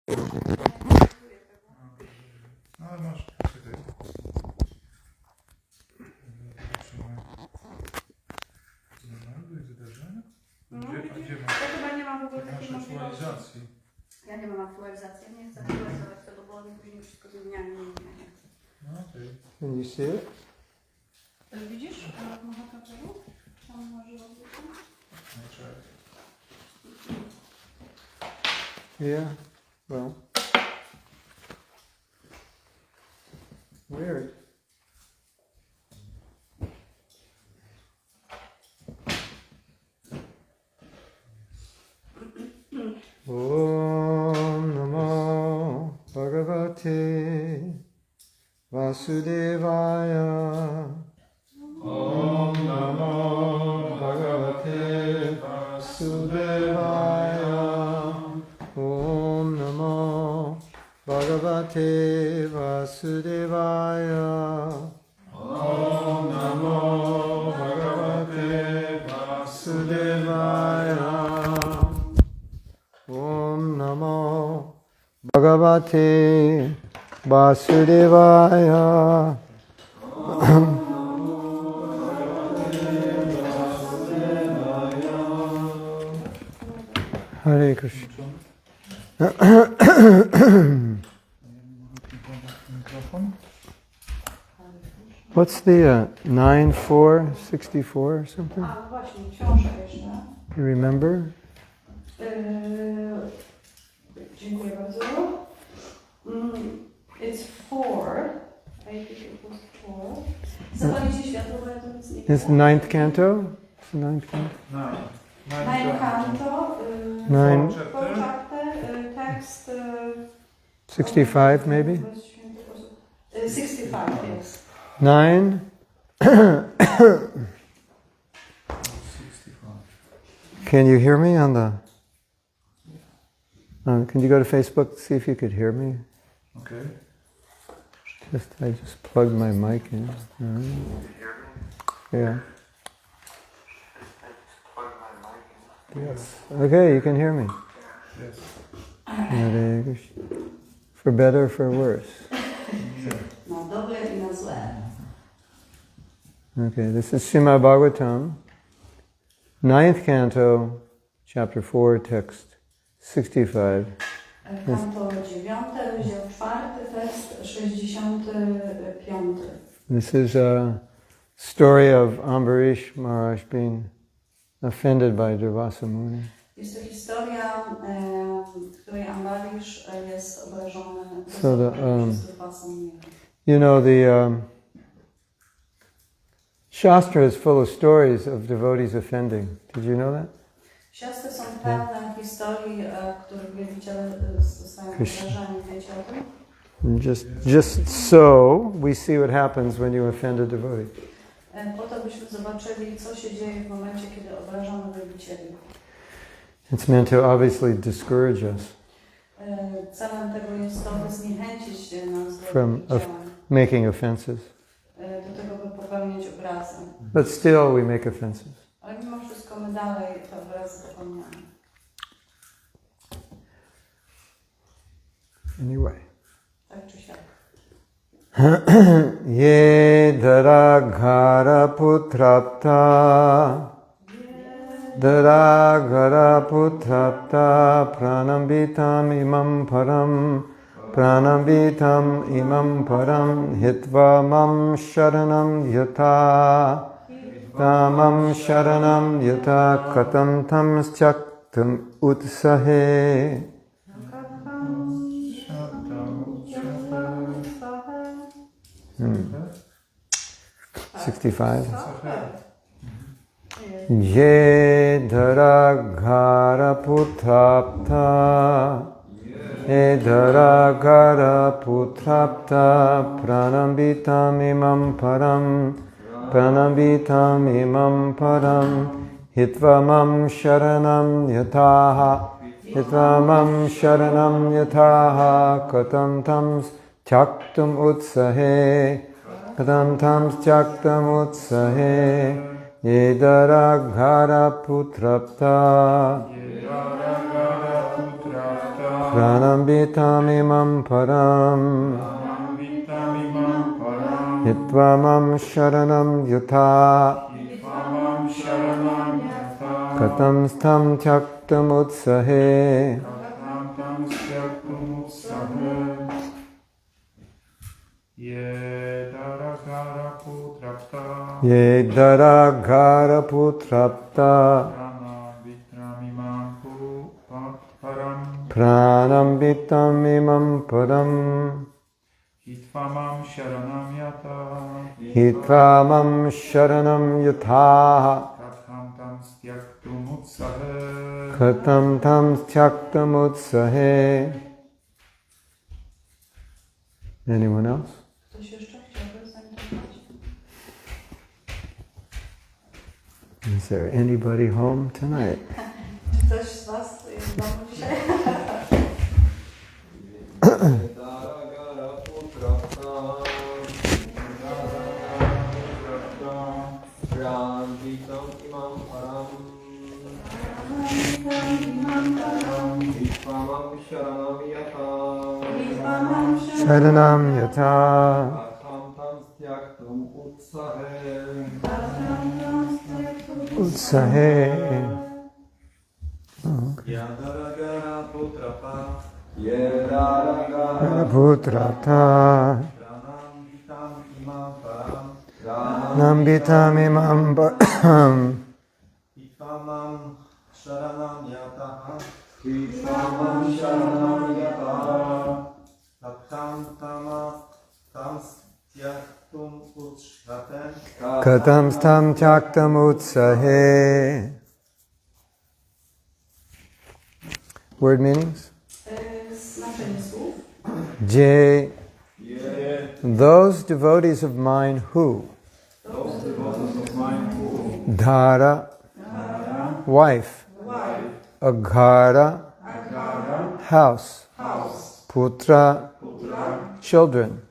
No ale masz, czekaj. Zobaczymy. Wydarzenia? Gdzie masz? Ja chyba nie mam w ogóle takiej możliwości. Aktualizacji. Ja nie mam aktualizacji, ja nie chcę aktualizować tego, bo oni później wszystko zmieniają. No okej. Can you see it? Widzisz? Mahatma Prabhu? Tam może robić. No czekaj. Yeah. Well. Weird. Om Namo Bhagavate Vasudevaya. Om Namo Bhagavate Vasudevaya. Om Namo Bhagavate Vasudevaya. Om Namo Bhagavate Vasudevaya. Om Namo Bhagavate Vasudevaya. Hare Krishna. What's the 9464 or something? A, no właśnie, książka jeszcze. You remember? Dziękuję bardzo. It's 4. I think it was 4. Zapalicie światło, bo ja to nic nie It's ninth canto? It's the ninth canto? Nine canto. Nine. Four chapter. Text. 65 maybe? 65, yes. 9. Can you hear me on the... can you go to Facebook to see if you could hear me? Okay. I just plugged my mic in. Yeah. Yes. Okay, you can hear me. Yes. Hare Krishna. For better, for worse. Na dobre i na złe. Okay, this is Srimad Bhagavatam, 9th canto, chapter 4, text 65. Kanto 9, rozdział 4, tekst 65. This is a story of Ambarish Maharaj being offended by Durvasa Muni. Jest to historia, w której Ambarish jest obrażony przez Durvasa Muni. You know, the Shastra is full of stories of devotees offending. Did you know that? Siostry są pełne historii, w których wielbiciele zostają obrażani. Wiecie o tym? Just so we see what happens when you offend a devotee. Po to, byśmy zobaczyli, co się dzieje w momencie, kiedy obrażamy wielbicieli. It's meant to obviously discourage us Celem tego jest to, by zniechęcić nas do from działań, making offenses. do tego, by popełniać obrazy. But still we make offenses. Ale mimo wszystko my dalej te obrazy popełniamy. Anyway. Tak czy siak. Ye daraghara putrapta Daraghara putrapta pranambitam imam param hitva mam sharanam yata katam tam chaktam utsahe. 65. Ye daraghara putrapta pranambitam imam param hitva mam sharanam yataha katam tam chaktam utsahe. Kadam tam chaktam utsahe yedaraghara putrapta pranambitam imam param Pranambitamimam param hitvamam sharanam yatha Hivamam sharanam yatha katam stam tyaktam utsahe Katam tam syaktum utsahe Yedaragara putrapta ye daragara putrapta Pranambitamimam param pranambitam imam param Hitvamam sharanam yata hitvamam sharanam yatha Katam tam syaktum utsahe katam tam tyaktam utsahe. Anyone else? Ktoś jeszcze chciałby zainteresować? Is there anybody home tonight? Czy ktoś z Was jest w domu dzisiaj? Sharanam yatha utsahe. Putrata nambitam imam param Hitvamam sharanam yataha Hitvamam sharanam yataha Tatam tam tyaktum utsahe katam stam tyaktam utsahe. Word meanings? Znaczenie słów. J. Those devotees of mine who Dhara, wife, Aghara, house, Putra, children,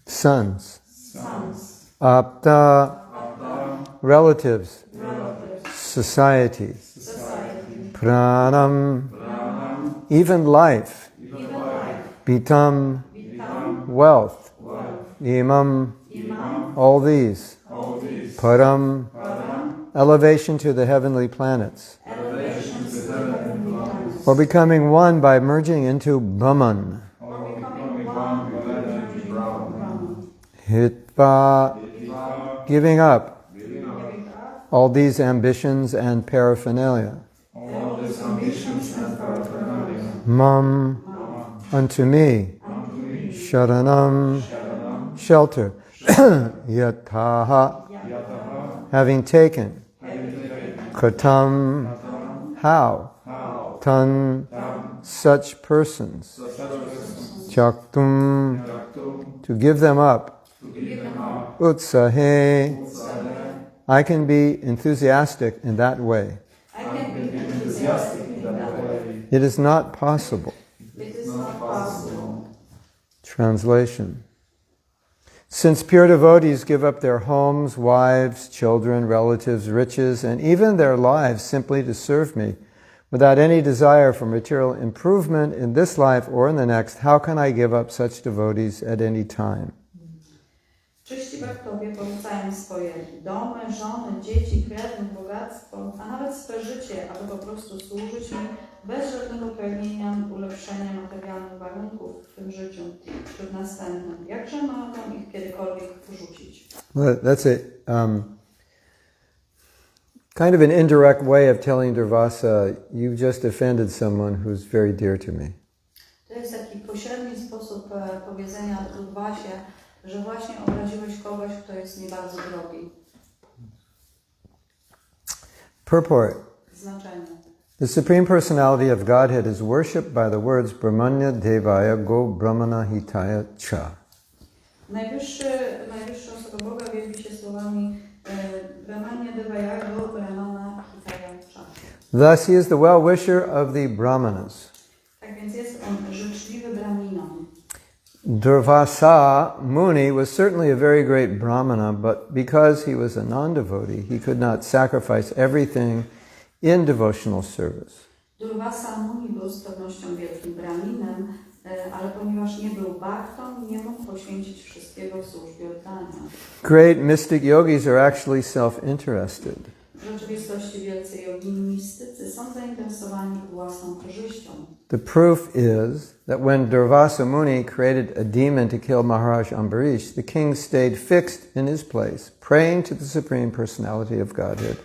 sons, Apta, relatives, society, Pranam, even life, Bitam, wealth, Imam, all these, Param, elevation to the heavenly planets, or becoming one by merging into Brahman, Hitva, giving up all these ambitions and paraphernalia, Mam, unto me, Sharanam, shelter, Yataha, having taken, Katam, how, Tan, such persons, Chaktum, to give them up, Utsahe, I can be enthusiastic in that way. It is not possible. Translation. Since pure devotees give up their homes, wives, children, relatives, riches, and even their lives simply to serve me, without any desire for material improvement in this life or in the next, how can I give up such devotees at any time? Czyści bhaktowie porzucają swoje domy, żony, dzieci, krewnych, bogactwo, a nawet swe życie, aby po prostu służyć mi bez żadnego pragnienia ulepszenia materialnych warunków w tym życiu czy w następnym. Jakże mogą ich kiedykolwiek porzucić? Well, that's a kind of an indirect way of telling Durvasa, you've just offended someone who's very dear to me. To jest taki pośredni sposób powiedzenia Durvasie, że właśnie obraziłeś kogoś, kto jest mi bardzo drogi. Purport. Znaczenie. The Supreme Personality of Godhead is worshipped by the words Brahmanya Devaya Go Brahmana Hitaya Cha. Najwyższa osoba Boga wielbi się słowami Brahmanya Devaya Go Brahmana Hitaya Cha. Thus he is the well-wisher of the Brahmanas. Tak więc jest on życzliwy Brahminom. Durvasa Muni was certainly a very great Brahmana, but because he was a non-devotee, he could not sacrifice everything in devotional service. Durvasa Muni był z pewnością wielkim braminem, ale ponieważ nie był bhaktą, nie mógł poświęcić wszystkiego w służbie oddania. Great mystic yogis are actually self-interested. W rzeczywistości wielcy jogini mistycy są zainteresowani własną korzyścią. The proof is that when Durvasa Muni created a demon to kill Maharaj Ambarish, the king stayed fixed in his place, praying to the Supreme Personality of Godhead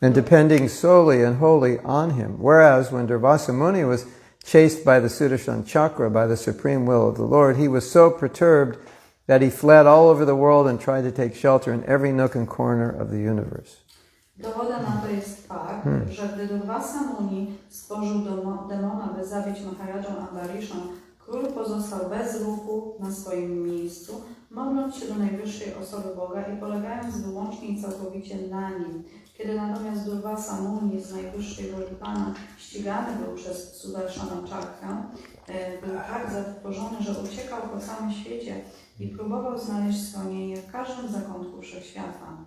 and depending solely and wholly on him. Whereas when Durvasa Muni was chased by the Sudarshan Chakra, by the supreme will of the Lord, he was so perturbed that he fled all over the world and tried to take shelter in every nook and corner of the universe. Dowodem na to jest fakt, że gdy Durvasa Muni stworzył demona, by zabić Maharaja Ambarisha, król pozostał bez ruchu na swoim miejscu, modląc się do najwyższej osoby Boga i polegając wyłącznie i całkowicie na nim. Kiedy natomiast Durvasa Muni z najwyższej woli Pana ścigany był przez Sudarshana Chakra, był tak zatrwożony, że uciekał po całym świecie i próbował znaleźć schronienie w każdym zakątku wszechświata.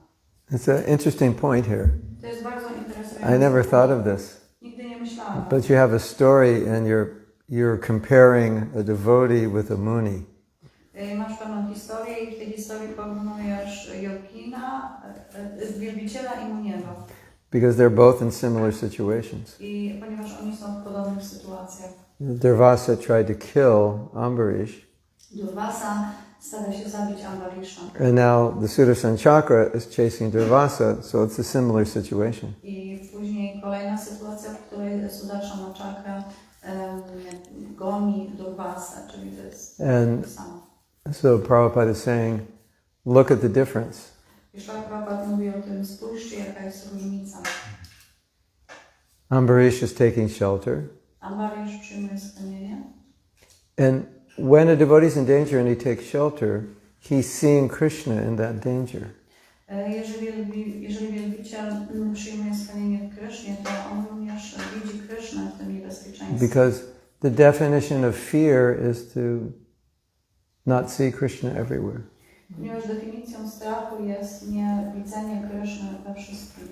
It's an interesting point here. To jest bardzo interesujące. I never thought of this. Nigdy nie myślałam. But you have a story and you're comparing a devotee with a muni. Masz pewną historię i w tej historii porównujesz jogina, wielbiciela i muniego. Because they're both in similar situations. I ponieważ oni są w podobnych sytuacjach. Durvasa tried to kill Ambarish. Durvasa stara się zabić Ambarisha. And now the Sudarshan Chakra is chasing Durvasa, so it's a similar situation. I później kolejna sytuacja, w której Sudarshana Chakra goni Durvasa, czyli to jest to samo. So Prabhupada is saying, look at the difference. I Prabhupada mówi o tym, spójrzcie jaka jest różnica. Ambarish is taking shelter. Ambarish przyjmuje schronienie. And when a devotee is in danger and he takes shelter, he's seeing Krishna in that danger. Jeżeli wielbiciel przyjmuje schronienie w Krysznie, to on również widzi Krysznę w tym niebezpieczeństwie. Because the definition of fear is to not see Krishna everywhere. Ponieważ definicją strachu jest nie widzenie Kryszny we wszystkim.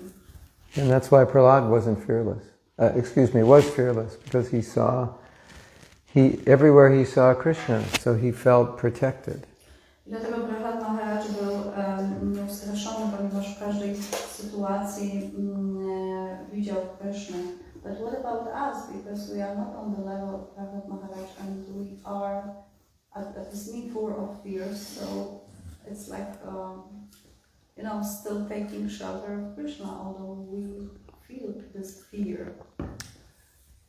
And that's why Prahlad wasn't fearless. Was fearless because everywhere he saw Krishna, so he felt protected. Dlatego Prahlad Maharaj był nieustraszony, ponieważ w każdej sytuacji widział Krysznę. But what about us? Because we are not on the level of Prahlad Maharaj and we are at this need of fear, so it's like, still taking shelter of Krishna, although we feel this fear.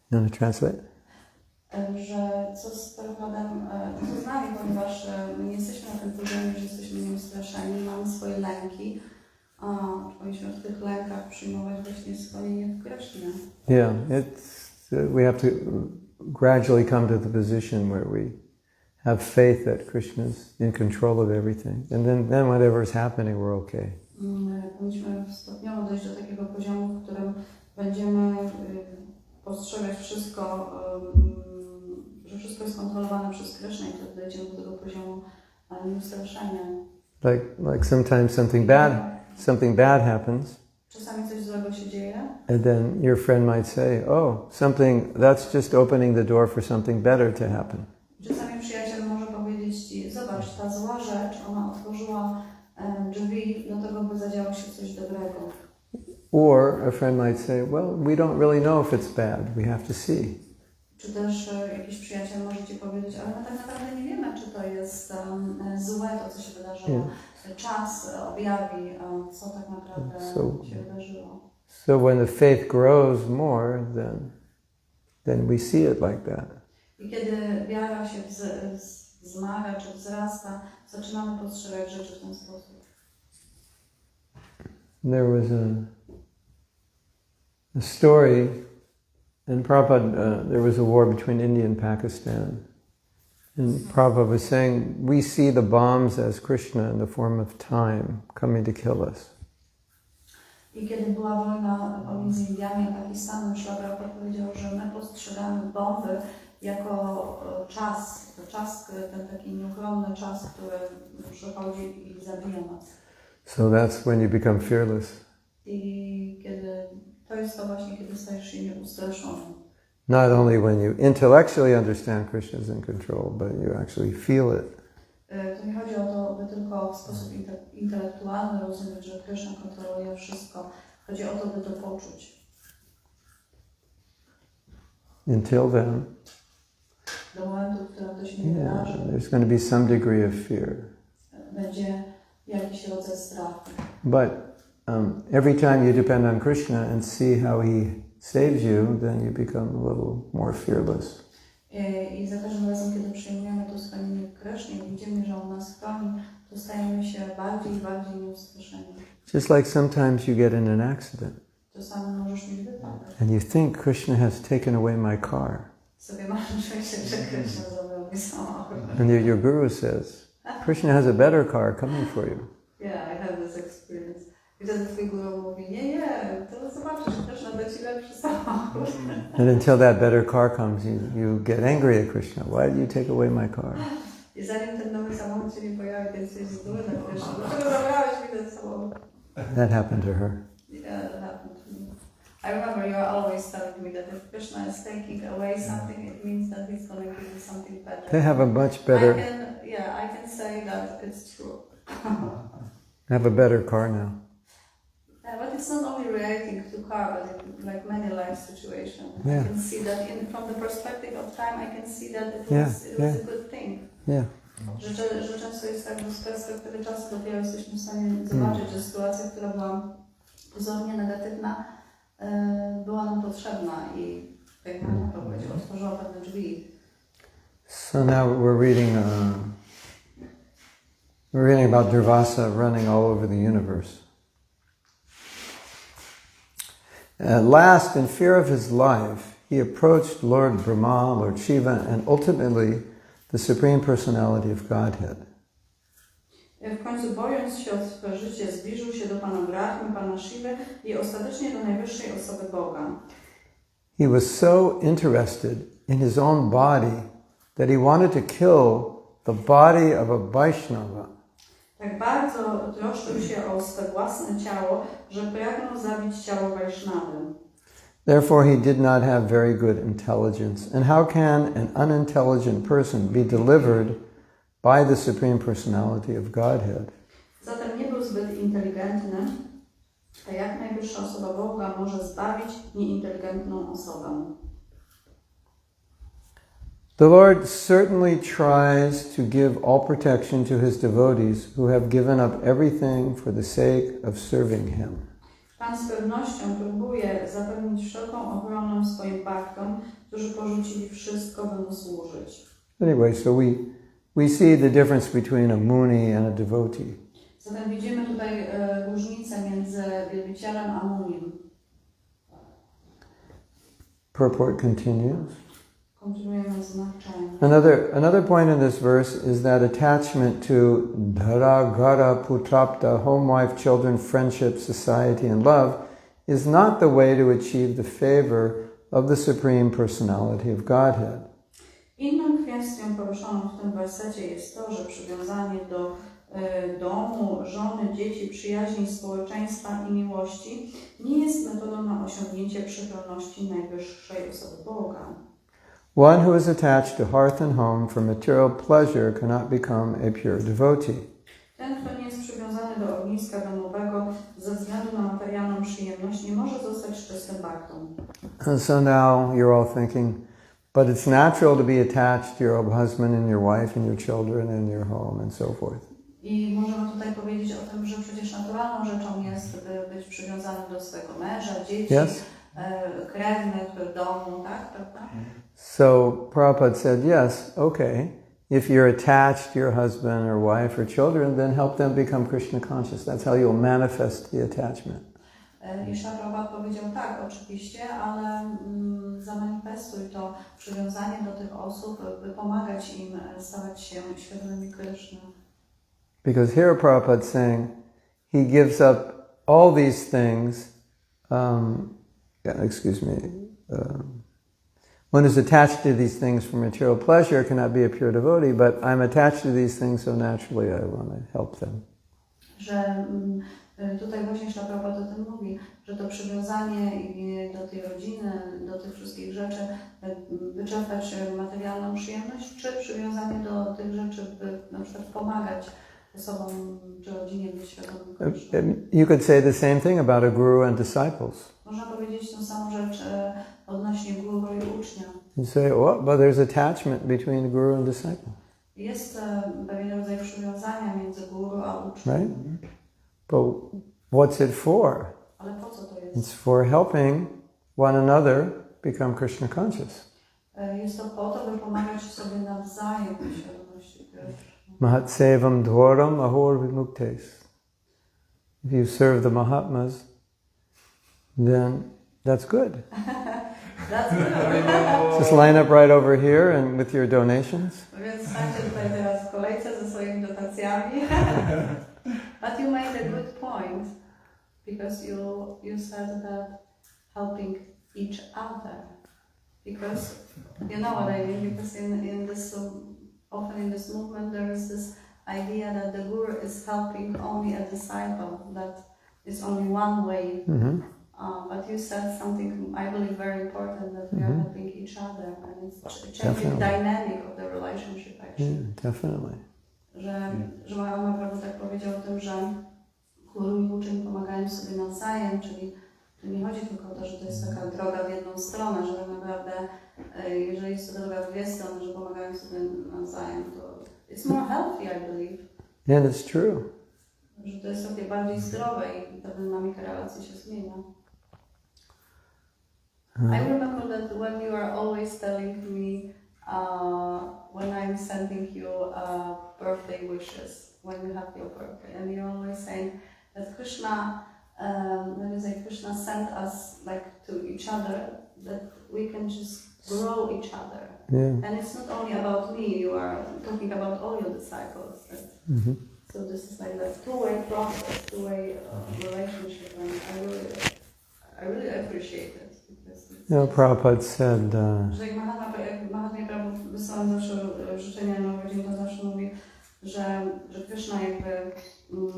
You want to translate? Że co z Prabhupādem, co z nami, ponieważ nie jesteśmy na tym poziomie, że jesteśmy nieustraszeni, mamy swoje lęki, powinniśmy w tych lękach przyjmować właśnie schronienie w Krysznie. Yeah, we have to gradually come to the position where we have faith that Krishna's in control of everything, and then whatever is happening, we're okay. Powinniśmy stopniowo dojść do takiego poziomu, w którym będziemy postrzegać wszystko, że wszystko jest kontrolowane przez Krysznę i wtedy dojdziemy do tego poziomu nieustraszenia. Like sometimes something bad happens. Czasami coś złego się dzieje. And then your friend might say, that's just opening the door for something better to happen. Czasami przyjaciel może powiedzieć ci, zobacz, ta zła rzecz, ona otworzyła drzwi do tego, by zadziało się coś dobrego. Or a friend might say, we don't really know if it's bad, we have to see. Czy też jakiś przyjaciel może ci powiedzieć, ale my tak naprawdę nie wiemy, czy to jest złe, to co się wydarzyło. Yeah. Czas objawi, co tak naprawdę się wydarzyło. So when the faith grows more, then we see it like that. I kiedy wiara się wzmaga czy wzrasta, zaczynamy postrzegać rzeczy w ten sposób. There was a story in Prabhupada, there was a war between India and Pakistan. And Prabhupada was saying, we see the bombs as Krishna in the form of time coming to kill us. I kiedy była wojna pomiędzy Indiami a Pakistanem, Prabhupada powiedział, że my postrzegamy bomby jako czas, ten taki nieuchronny czas, który przychodzi i zabija nas. So that's when you become fearless. I to jest to właśnie, kiedy stajesz się nieustraszony. Not only when you intellectually understand Krishna is in control, but you actually feel it. To nie chodzi o to, by tylko w sposób intelektualny rozumieć, że Krishna kontroluje wszystko. Chodzi o to, by to poczuć. Until then, Do momentu, w którym to się nie wydarzy, there's going to be some degree of fear. będzie jakiś rodzaj strachu. But every time you depend on Krishna and see how he saves you, then you become a little more fearless. I za każdym razem, kiedy przyjmujemy to schronienie w Krysznie i widzimy, że On nas chroni, to stajemy się bardziej i bardziej nieustraszeni. Just like sometimes you get in an accident Czasami możesz mieć wypadek. and you think Krishna has taken away my car. Sobie masz myśleć, że Kryszna zabrał mi samochód. And your guru says, Krishna has a better car coming for you. Yeah, I have this experience. I wtedy twój guru mówi, nie, to zobaczysz, Kryszna da ci lepszy samochód. And until that better car comes, you get angry at Krishna. Why did you take away my car? I zanim ten nowy samochód się nie pojawi, to jesteś zły na Kryszna. Dlaczego zabrałeś mi ten samochód? That happened to her. Yeah, that happened to me. I remember you are always telling me that if Krishna is taking away something, it means that he's going to give you something better. They have a much better... I can say that it's true. I have a better car now. Yeah, but it's not only relating to car, but in like many life situations. Yeah. I can see that from the perspective of time, I can see that it was a good thing. Yeah. Że często jest tak, że z perspektywy czasu dopiero jesteśmy w stanie zobaczyć, że sytuacja, która była pozornie negatywna, była nam potrzebna i tak jak to powiedział, otworzyła pewne drzwi. So now we're reading about Durvasa running all over the universe. At last, in fear of his life, he approached Lord Brahma, Lord Shiva, and ultimately the Supreme Personality of Godhead. W końcu, bojąc się o swoje życie, zbliżył się do Pana Brahmy, Pana Shiwy i ostatecznie do najwyższej osoby Boga. He was so interested in his own body that he wanted to kill the body of a Vaishnava. Tak bardzo troszczył się o swe własne ciało, że pragnął zabić ciało Vaishnawy. Therefore, he did not have very good intelligence. And how can an unintelligent person be delivered by the Supreme Personality of Godhead? Zatem nie był zbyt inteligentny, a jak najwyższa osoba Boga może zbawić nieinteligentną osobę. The Lord certainly tries to give all protection to his devotees who have given up everything for the sake of serving him. Pan z pewnością próbuje zapewnić wszelką ochronę swoim bhaktom, którzy porzucili wszystko, by mu służyć. Anyway, so we see the difference between a muni and a devotee. Zatem widzimy tutaj różnicę między wielbicielem a munim. Purport continues. Kontynuujemy znaczenie. Another point in this verse is that attachment to dhara, gara, putrapta, home, wife, children, friendship, society, and love is not the way to achieve the favor of the Supreme Personality of Godhead. Inną kwestią poruszoną w tym wersecie jest to, że przywiązanie do domu, żony, dzieci, przyjaźni, społeczeństwa i miłości nie jest metodą na osiągnięcie przychylności najwyższej osoby Boga. One who is attached to hearth and home for material pleasure cannot become a pure devotee. Ten, kto nie jest przywiązany do ogniska domowego ze względu na materialną przyjemność, nie może zostać czystym bhaktą. And so now you're all thinking, but it's natural to be attached to your husband and your wife and your children and your home and so forth. I możemy tutaj powiedzieć o tym, że przecież naturalną rzeczą jest, by być przywiązanym do swojego męża, dzieci, krewnych, domu, tak? Prawda? So Prabhupada said, yes, okay, if you're attached to your husband or wife or children, then help them become Krishna conscious. That's how you'll manifest the attachment. I Prabhupada powiedział tak, oczywiście, ale zamanifestuj to przywiązanie do tych osób, by pomagać im stawać się świadomymi Kryszny. Because here Prabhupada is saying, he gives up all these things, one who's attached to these things for material pleasure cannot be a pure devotee, but I'm attached to these things so naturally I want to help them. Że Tutaj właśnie Śla Prabhupada o tym mówi, że to przywiązanie do tej rodziny, do tych wszystkich rzeczy, wyczerpać materialną przyjemność, czy przywiązanie do tych rzeczy, by na przykład pomagać osobom czy rodzinie być świadomym kosztem. You could say the same thing about a guru and disciples. Można powiedzieć tę samą rzecz odnośnie guru i ucznia. You say, well, but there's attachment between the guru and disciple. Jest pewien rodzaj przywiązania między guru a uczniem. Right? But what's it for? Ale po co to jest? It's for helping one another become Krishna conscious. Jest to po to, by pomagać sobie nawzajem w świadomości Krishna. Mahatsevam dhoram ahor vimuktes. If you serve the Mahatmas, then that's good. That's good. Just line up right over here and with your donations. Więc stańcie tutaj teraz w kolejce ze swoimi dotacjami. But you made a good point, because you said that helping each other, because you know what I mean, because in this often in this movement there is this idea that the guru is helping only a disciple, that is only one way. Mm-hmm. But you said something I believe very important, that we are helping each other, and it's changing Definitely. dynamic of the relationship actually. Yeah, definitely. Że Mahatma Prabhu tak powiedział o tym, że guru i uczeń pomagają sobie nawzajem, czyli nie chodzi tylko o to, że to jest taka droga w jedną stronę, że tak naprawdę jeżeli jest to droga w dwie strony, że pomagają sobie nawzajem, to it's more healthy, I believe. And it's true. Że to jest takie bardziej zdrowe i ta dynamika relacji się zmienia. I remember that when you are always telling me when I'm sending you birthday wishes, when you have your birthday, and you're always saying that Krishna, Krishna sent us like to each other, that we can just grow each other. Yeah. And it's not only about me, you are talking about all your disciples. Right? So this is like a two-way process, two-way relationship, and I really appreciate it. No, Prabhupada said, Że jak Mahatma Prabhu wysyła zawsze życzenia na urodziny, to zawsze mówi, że Krishna jakby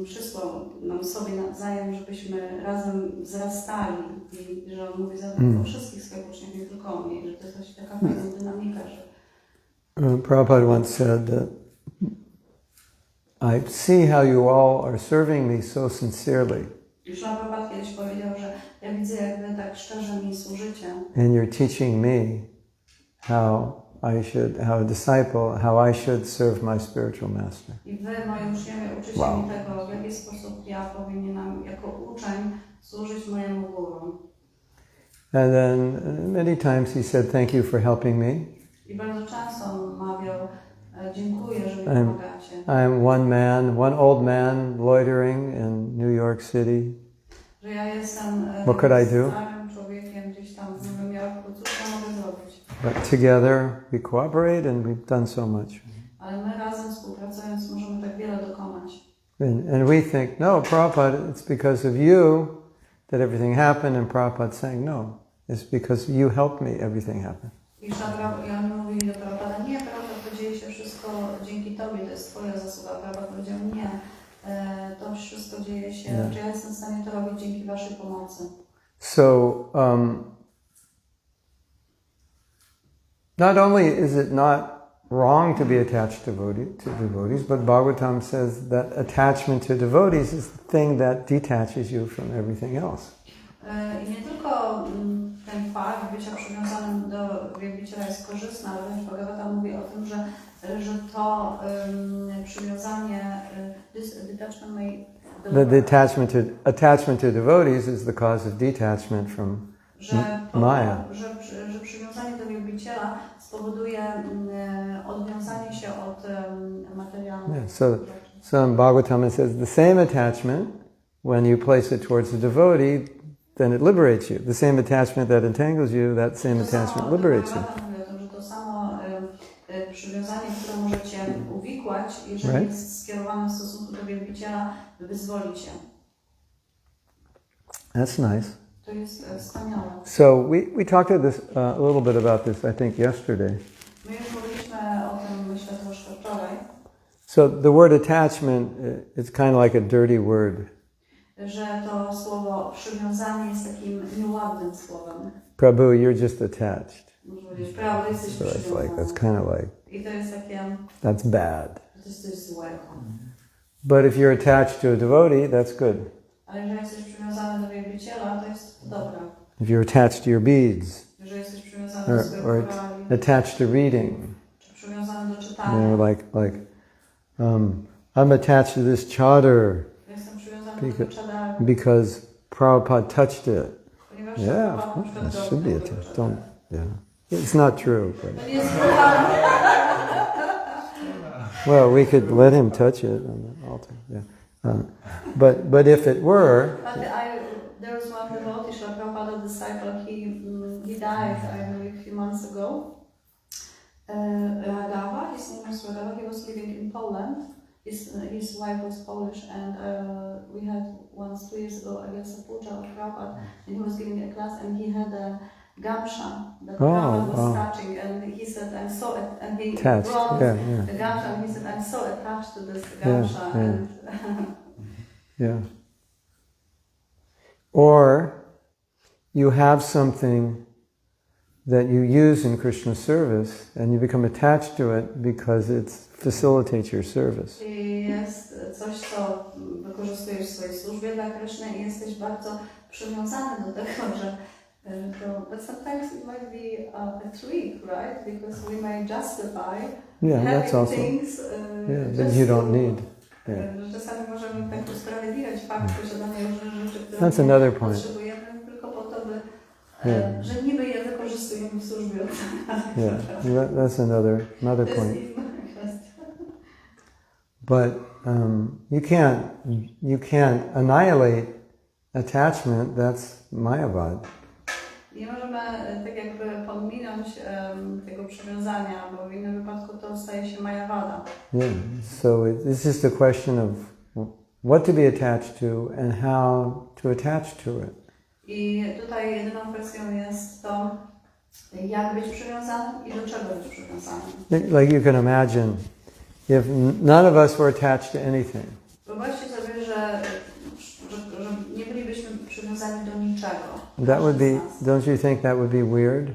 przysłał nam sobie nawzajem, żebyśmy razem wzrastali i że on mówi o wszystkich swoich uczniach, nie tylko o mnie, że to jest właśnie taka fajna dynamika, że... Prabhupada once said that I see how you all are serving me so sincerely. Już Prabhupada kiedyś powiedział, że ja widzę, jak wy tak szczerze mi służycie. And you're teaching me how a disciple, how I should serve my spiritual master. I wy, moi uczniowie, uczycie mi tego, w jaki sposób ja powinienem jako uczeń służyć mojemu guru. And then many times he said, thank you for helping me. I bardzo często on mawiał, dziękuję, że mi pomagacie. I'm one old man loitering in New York City. Że ja jestem What could I do? starym człowiekiem gdzieś tam w Nowym Jorku, cóż ja mogę zrobić? But together we cooperate and we've done so much. Ale my razem współpracując możemy tak wiele dokonać. And we think, no, Prabhupada, it's because of you that everything happened, and Prabhupada saying, no, it's because you helped me, everything happened. I oni mówili do Prabhupada, nie, Prabhupada, to dzieje się wszystko dzięki Tobie, to jest Twoja zasługa. Prabhupada powiedział, nie, to wszystko dzieje się, że ja jestem w stanie to robić dzięki Waszej pomocy. So, not only is it not wrong to be attached to devotees, but Bhagavatam says that attachment to devotees is the thing that detaches you from everything else. I nie tylko ten fakt bycia przywiązanym do wielbiciela jest korzystny, ale wręcz Bhagavatam mówi o tym, że to przywiązanie, attachment to devotees is the cause of detachment from Maya. Że przywiązanie do wielbiciela spowoduje odwiązanie się od materialnych. Yeah, so in Bhagavatam it says the same attachment, when you place it towards the devotee, then it liberates you. The same attachment that entangles you, that same attachment liberates you. To samo przywiązanie, które możecie uwikłać, jeżeli jest skierowane w stosunku do wielbiciela, wyzwoli cię. That's nice. To jest wspaniałe. So we talked a little bit about this, I think, yesterday. My już mówiliśmy o tym, myślę, troszkę wczoraj. So the word attachment, it's kind of like a dirty word. że to słowo przywiązanie jest takim nieładnym słowem. Prabhu, you're just attached. Można powiedzieć, prawda, jesteś So it's przywiązany. like, that's kind of like, I to jest takie, that's bad. to jest coś złego. But if you're attached to a devotee, that's good. Ale jeżeli jesteś przywiązany do wielbiciela, to jest dobre. If you're attached to your beads, Jeżeli jesteś przywiązany do swojego or korali, attached to reading, czy przywiązany do you czytania. know, I'm attached to this charter Jestem przywiązany do czadara, because Prabhupada touched it. ponieważ Yeah, of Prabhupada course, na that przykład should be dotknął attached. tego Don't, czadara. yeah. It's not true. But, To nie jest prawda. well, we could let him touch it on the altar. Yeah. But if it were, There was one devotee, Srila Prabhupada disciple, he died, I believe, a few months ago. Ragava, his name was Ragava, he was living in Poland. His wife was Polish, and we had once 2 years ago, I guess, a puja of Prabhupada, and he was giving a class, and he had a gamsha that Prabhupada was touching, and he said, I'm so, and he attached, brought yeah. the gamsha, and he said, I'm so attached to this gamsha, Yeah. and Yeah. Or you have something that you use in Krishna service and you become attached to it because it facilitates your service. I jest coś, co wykorzystujesz w swojej służbie dla Kryszny i jesteś bardzo przywiązany do tego, że to, but sometimes it might be a trick, right? Because we may justify That's also, things that you don't need. Yeah. Że czasami możemy tak usprawiedliwiać fakt posiadania różnych rzeczy, które That's another point. potrzebujemy tylko po to, by, że niby je wykorzystujemy w służbie. Yeah, that's another point. But you can't annihilate attachment. That's Mayavad. Nie możemy tak jakby pominąć tego przywiązania, bo w innym wypadku to staje się Mayavada. Yeah, so it's just a question of what to be attached to and how to attach to it. I tutaj jedyną kwestią jest to, jak być przywiązanym i do czego być przywiązanym. Like you can imagine, if none of us were attached to anything. Wyobraźcie sobie, że nie bylibyśmy przywiązani do niczego. That would be, don't you think that would be weird?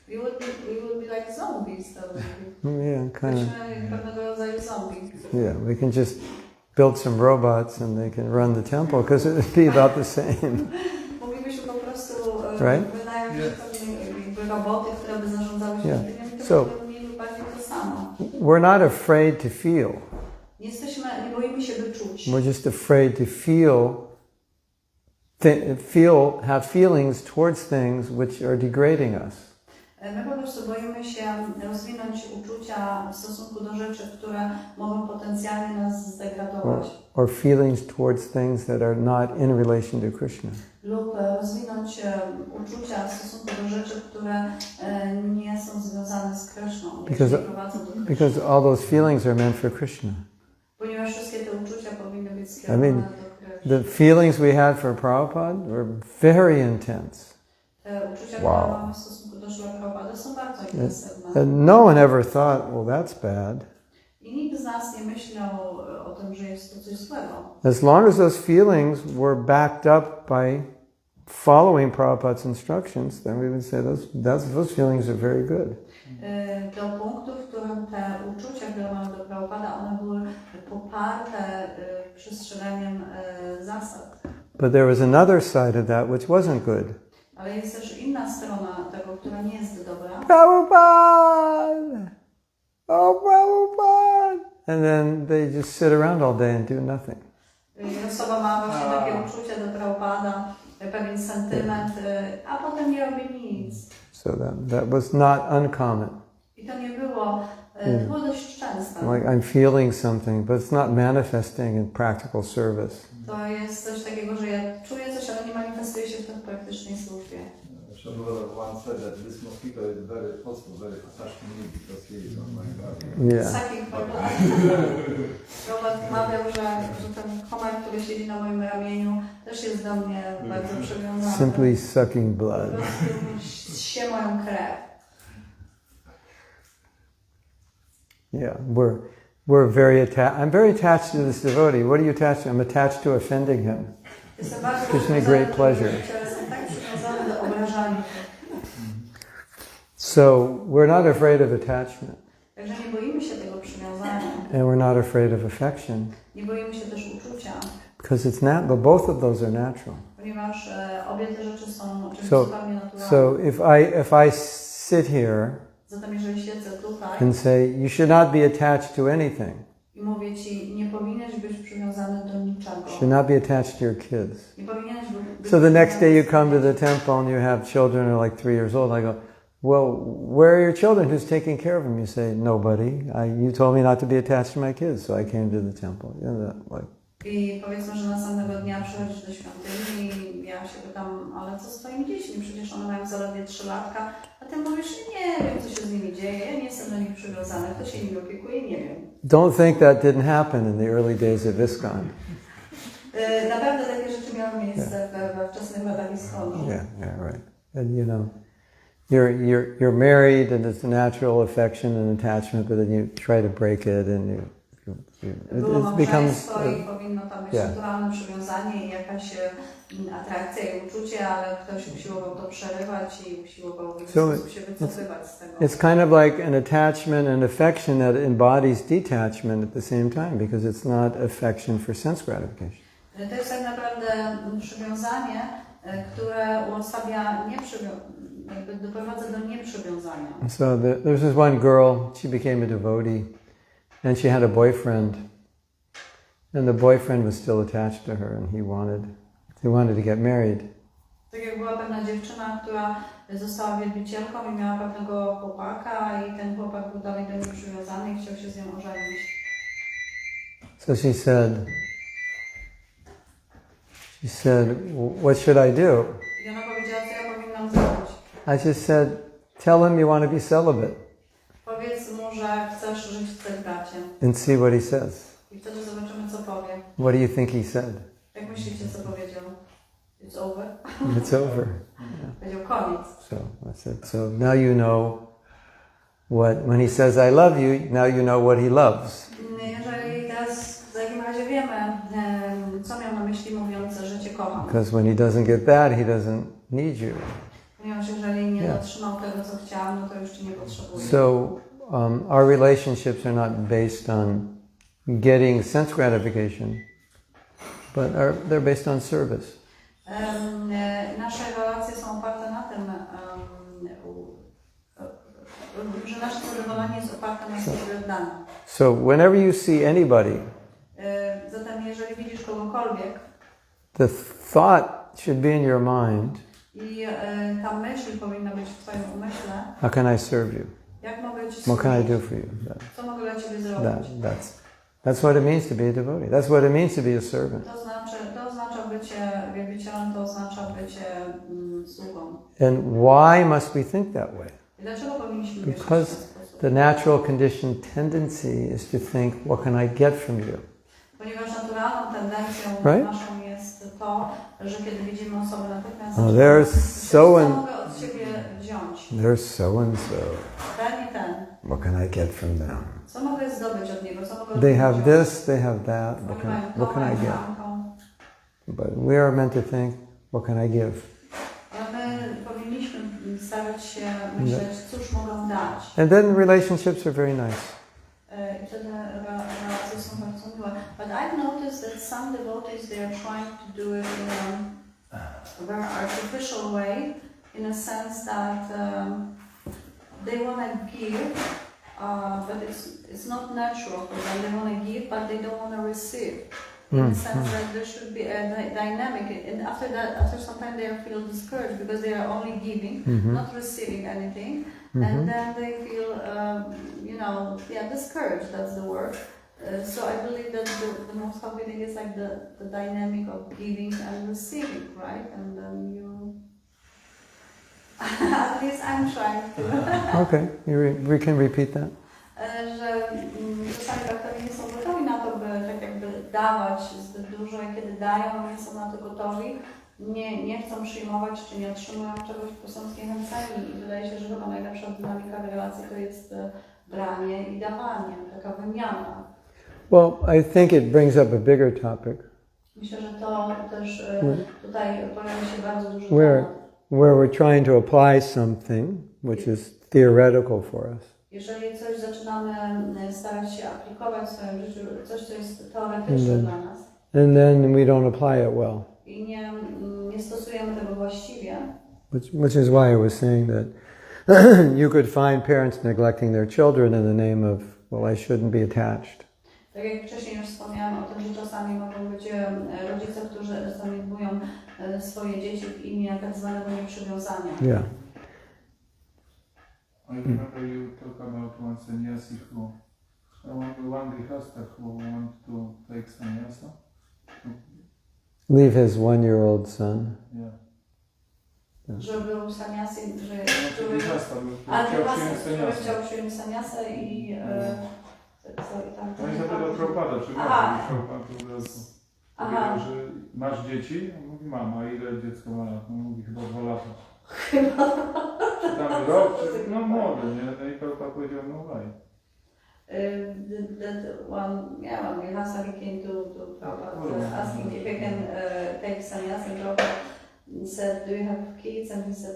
We would be like zombies. Yeah, kind of. Byliśmy pewnego rodzaju zombie. Yeah, we can just build some robots and they can run the temple because it would be about the same. Moglibyśmy po prostu Right? wynająć jakby roboty, które by zarządzały świątynią, So, to mieli bardziej to samo. we're not afraid to feel. Nie boimy się by czuć. We're just afraid to have feelings towards things which are degrading us. My po prostu boimy się rozwinąć uczucia w stosunku do rzeczy, które mogą potencjalnie nas zdegradować. Or feelings towards things that are not in relation to Krishna. Lub rozwinąć uczucia w stosunku do rzeczy, które nie są związane z Kryszną. Because all those feelings are meant for Krishna. Ponieważ wszystkie te uczucia powinny być skierowane do Kryszny. The feelings we had for Prabhupada were very intense. Te uczucia, które mamy w stosunku do Srila Prabhupada, są bardzo intensywne. And no one ever thought, well, that's bad. I nikt z nas nie myślał o tym, że jest to coś złego. As long as those feelings were backed up by following Prabhupada's instructions, then we would say those feelings are very good. Do punktu, w którym te uczucia, które mamy do Prabhupada, one były poparte przestrzeganiem zasad. But there was another side of that which wasn't good. Ale jest też inna strona tego, która nie jest dobra. Prabhupada! Oh, Prabhupada! And then they just sit around all day and do nothing. I osoba ma właśnie takie uczucia do Prabhupada, pewien sentyment, a potem nie robi nic. So that was not uncommon. I to nie było, to było dość częste. Like I'm feeling something, but it's not manifesting in practical service. To jest coś takiego, że ja czuję coś, ale nie manifestuje się w tej praktycznej służbie. Prabhupada once said that this mosquito is very attached to me because he is on my body. Yeah. Robert mawiał, że ten komar, który siedzi na moim ramieniu, też jest do mnie bardzo przywiązany. Simply sucking blood. Po prostu sie moją krew. Yeah, we're very attached. I'm very attached to this devotee. What are you attached to? I'm attached to offending him. Jestem bardzo Gives me great pleasure. Jestem tak przywiązany do obrażania. So we're not afraid of attachment. Także nie boimy się tego przywiązania. And we're not afraid of affection. Nie boimy się też uczucia. Because it's but both of those are natural. Ponieważ obie te rzeczy są czymś So, zupełnie naturalnym. so if I sit here Zatem jeżeli siedzę tutaj and say, you should not be attached to anything. i mówię Ci, nie powinieneś być przywiązany do niczego. You should not be attached to your kids. Nie powinieneś być So the next day you come to the temple and you have children who are like 3 years old. I go, well, where are your children? Who's taking care of them? You say, nobody. You told me not to be attached to my kids, so I came to the temple. You know, like. I powiedzmy, że następnego dnia przychodzisz do świątyni i ja się pytam, ale co z Twoimi dziećmi? Przecież one mają zaledwie 3 latka. A Ty mówisz, nie wiem, co się z nimi dzieje, ja nie jestem do nich przywiązany, kto się nimi opiekuje, nie wiem. Don't think that didn't happen in the early days of ISKCON. Naprawdę takie rzeczy miały miejsce we wczesnych latach ISKCONu. Yeah, right. And you know, you're married and it's a natural affection and attachment, but then you try to break it and it becomes i powinno tam być naturalne przywiązanie i jakaś atrakcja i uczucie, ale ktoś usiłował to przerywać i usiłował się wycofywać z tego. It's kind of like an attachment and affection that embodies detachment at the same time, because it's not affection for sense gratification. To jest tak naprawdę przywiązanie, które uosabia jakby doprowadza do nieprzywiązania. So there's this one girl, she became a devotee, and she had a boyfriend, and the boyfriend was still attached to her, and he wanted to get married. Tak jak była pewna dziewczyna, która została wielbicielką i miała pewnego chłopaka i ten chłopak był dalej do niej przywiązany i chciał się z nią ożenić. So she said, what should I do? I ona powiedziała, co ja powinnam zrobić. I just said, tell him you want to be celibate. Powiedz mu, że chcesz żyć w celibacie. And see what he says. I wtedy zobaczymy, co powie. What do you think he said? Jak myślicie, co powiedział? It's over. It's over. Powiedział koniec. So I said, so now you know when he says I love you, now you know what he loves. Jeżeli teraz w takim razie wiemy, co miał na myśli mówiąc, że Cię kocham. Because when he doesn't get that, he doesn't need you. Ponieważ jeżeli nie dotrzymał tego, co chciał, no to już Cię nie potrzebuje. So our relationships are not based on getting sense gratification, but they're based on service. Nasze relacje są oparte na tym, że nasze zadowolenie jest oparte na służbie oddaniu. So whenever you see anybody, Zatem jeżeli widzisz kogokolwiek, the thought should be in your mind, i ta myśl powinna być w Twoim umyśle. how can I serve you? Jak mogę Ci What can I służyć? do for you? Co mogę dla Ciebie zrobić? That's what it means to be a devotee. That's what it means to be a servant. To oznacza bycie wielbicielem, to oznacza bycie sługą. And why must we think that way? I dlaczego powinniśmy myśleć w ten Because sposób? the natural conditioned tendency is to think, what can I get from you? Ponieważ naturalną tendencją naszą jest to, że kiedy widzimy osobę natychmiast, co mogę od Ciebie wziąć? There's so and so. Ten i ten. What can I get from them? Co mogę zdobyć od niego? Co mogę od They niego have wziąć? this, they have that. What can I get? But we are meant to think, what can I give? Ale my powinniśmy starać się myśleć, cóż mogę dać. And then relationships are very nice. I wtedy relacje są bardzo miłe. But I've noticed that some devotees, they are trying to do it in a very artificial way, in a sense that they want to give, but it's not natural for them. They want to give, but they don't want to receive. In the sense that there should be a dynamic, and after some time they feel discouraged because they are only giving, not receiving anything, and then they feel, discouraged. That's the word. So I believe that the most healthy thing is like the dynamic of giving and receiving, right? And then you, at least I'm trying to. Okay, we can repeat that. Że czasami bakterie nie są gotowi na to, by tak jakby dawać zbyt dużo i kiedy dają, nie są na to gotowi, nie chcą przyjmować czy nie otrzymują czegoś, bo są zniechęceni i wydaje się, że chyba najlepsza dynamika w relacji to jest branie i dawanie, taka wymiana. Well, I think it brings up a bigger topic. Myślę, że to też tutaj pojawia się bardzo dużo where temat. we're trying to apply something which is theoretical for us. Jeżeli coś zaczynamy starać się aplikować w swoim życiu, coś, co jest teoretyczne dla nas. And then we don't apply it well. I nie stosujemy tego właściwie. Which is why I was saying that you could find parents neglecting their children in the name of, well, I shouldn't be attached. Tak jak wcześniej już wspomniałam o tym, że czasami mogą być rodzice, którzy zaniedbują swoje dzieci w imię tak zwanego nieprzywiązania. Yeah. I remember you talk about one sannyasi who, one grihastha who want to take sannyasa. Leave his 1-year-old son. Yeah. Że był sannyasi, który Grihastha, który chciał przyjąć sannyasę i no i zapytał Prabhupada, czy Prabhupada po prostu powiedział, że masz dzieci? On mówi, mama, ile dziecko ma lat? On mówi, chyba 2 lata. Czy tam rok, czy, no młody, nie? No i Prabhupada powiedział, no why? When Vihasa came to Prabhupada asking if he can take sannyas, and Prabhupada said, do you have kids? And he said,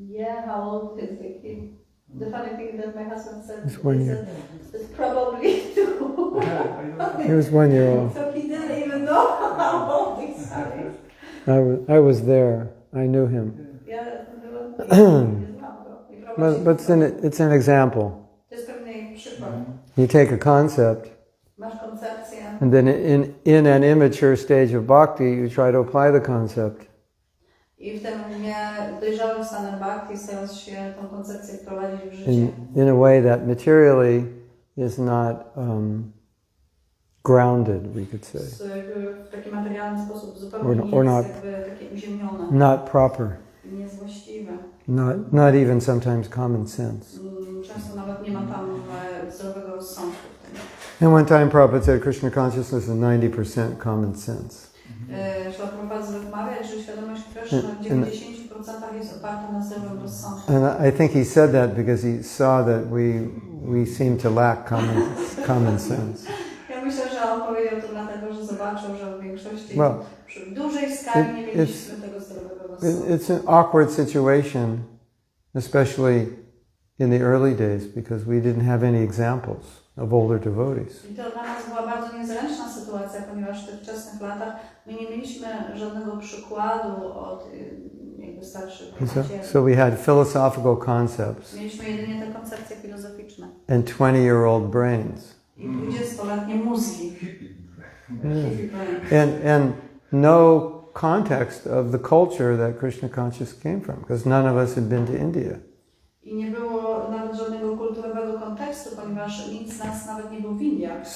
yeah, how old is the kid? The funny thing that my husband said, It's 1 year. It's probably 2. He was 1 year old. So he didn't even know how old he's I was there. I knew him. Yeah, But it's an example. to jest pewny przykład. You take a concept, Masz koncepcję and then in an immature stage of bhakti, you try to apply the concept. i w tym niedojrzałym stanem bhakti starasz się tą koncepcję wprowadzić w życie. In a way that materially is not grounded, we could say. W taki materialny sposób zupełnie nie Or jest not, jakby takie uziemione. not proper. Nie jest właściwe. Not even sometimes common sense. Często nawet nie ma tam zdrowego rozsądku w tym. And one time Prabhupada said Krishna consciousness is 90% common sense. Szła Prabhupada wymawiać, że świadomość Krishna w 90% jest oparta na zdrowym rozsądku. And I think he said that because he saw that we seem to lack common sense. Ja myślę, że on powiedział to dlatego, że zobaczył, że w większości Well, przy dużej skali nie mieliśmy tego zdrowego rozsądku. It's an awkward situation, especially in the early days, because we didn't have any examples of older devotees. I to dla nas była bardzo niezręczna sytuacja, ponieważ w tych wczesnych latach my nie mieliśmy żadnego przykładu od jakby starszych nauczycieli. So we had philosophical concepts Mieliśmy jedynie te koncepcje filozoficzne. and 20-year-old brains. I 20-letnie mózgi. And no context of the culture that Krishna conscious came from, because none of us had been to India. I nie było nawet żadnego kulturowego kontekstu, ponieważ nikt z nas nawet nie był w Indiach.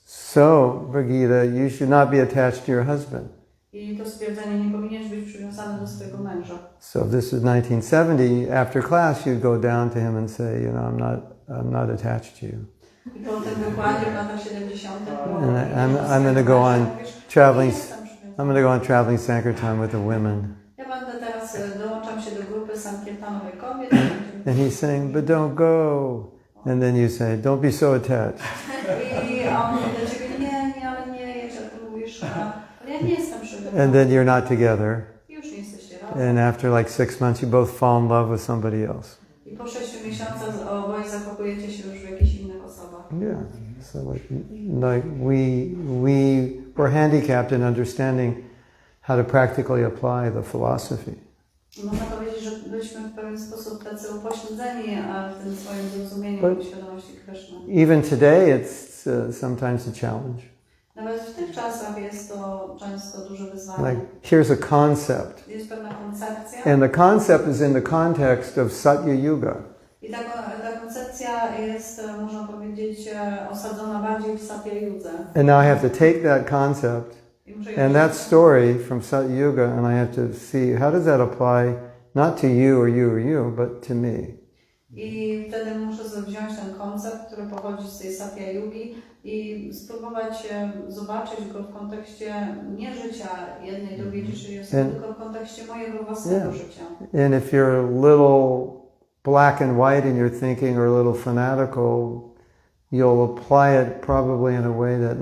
So, Brigida, you should not be attached to your husband. I to stwierdzenie, nie powinieneś być przywiązany do swojego męża. So this is 1970. After class, you'd go down to him and say, you know, I'm not attached to you. I po tym wykładzie w latach 70. And I'm going to go on traveling. I'm going to go on traveling Sankirtan with the women. Ja będę teraz dołączam się do grupy Sankirtanowej kobiet. And he's saying, but don't go. And then you say, don't be so attached. I on mówi do ciebie, nie, ale nie, jak ty mówisz, ja nie jestem przywiązany. And then you're not together. Już nie jesteście razem. And after like 6 months, you both fall in love with somebody else. I po 6 miesiącach oboje zakochujecie się już w jakichś innych osobach. Yeah. So like we were handicapped in understanding how to practically apply the philosophy. Można powiedzieć, że byliśmy w pewien sposób tacy upośledzeni w tym swoim zrozumieniu świadomości Kryszny. Even today, it's sometimes a challenge. Nawet w tych czasach jest to często duże wyzwanie. Like, here's a concept. Jest pewna koncepcja. And the concept is in the context of Satya Yuga. I ta koncepcja jest, można powiedzieć, osadzona bardziej w Satya Yudze. And now I have to take that concept and that story from Satya Yuga, and I have to see how does that apply not to you or you or you, but to me. I wtedy muszę wziąć ten koncept, który pochodzi z tej Satya Yugi i spróbować zobaczyć go w kontekście nie życia jednej, drugiej czy trzeciej osoby, tylko w kontekście mojego własnego życia. And if you're a little black and white in your thinking or a little fanatical, you'll apply it probably in a way that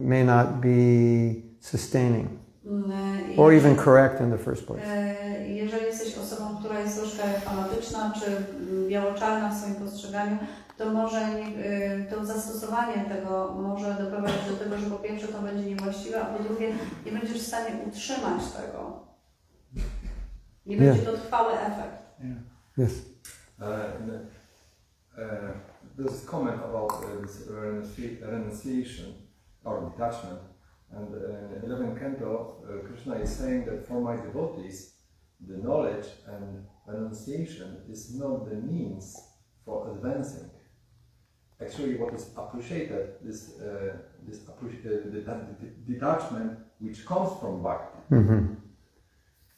may not be sustaining or even correct in the first place. Jeżeli jesteś osobą, która jest troszkę fanatyczna czy biało-czarna w swoim postrzeganiu, to może to zastosowanie tego może doprowadzić do tego, że po pierwsze to będzie niewłaściwe, a po drugie nie będziesz w stanie utrzymać tego. Nie będzie to trwały efekt. Yes. There's a comment about this renunciation or detachment, and in 11th canto, Krishna is saying that for my devotees, the knowledge and renunciation is not the means for advancing. Actually, what is appreciated is the detachment which comes from bhakti. Mm-hmm.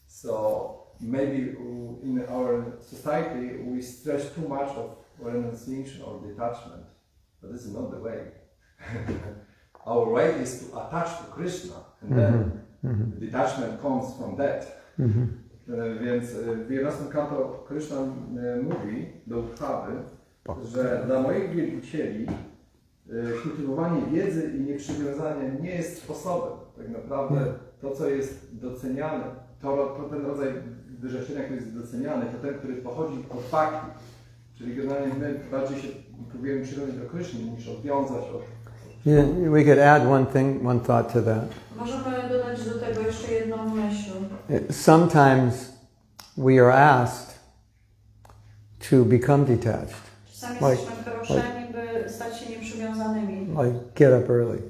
So maybe in our society we stress too much of renunciation or detachment, but this is not the way. Our way is to attach to Krishna, and then the detachment comes from that. Więc w 11 kanto Krishna mówi do Udhawy, że dla moich wielbicieli kultywowanie wiedzy i nieprzywiązanie nie jest sposobem. Tak naprawdę to, co jest doceniane, to ten rodzaj wyrzeczenia, który jest doceniany, to ten, który pochodzi od bhakti. Czyli generalnie my bardziej się próbujemy przywiązać do Kryszny niż odwiązać od... Yeah, we could add one thought to that. Możemy dodać do tego jeszcze jedną myśl. Sometimes we are asked to become detached. Czasami jesteśmy proszeni, by stać się nieprzywiązanymi. Like get up early.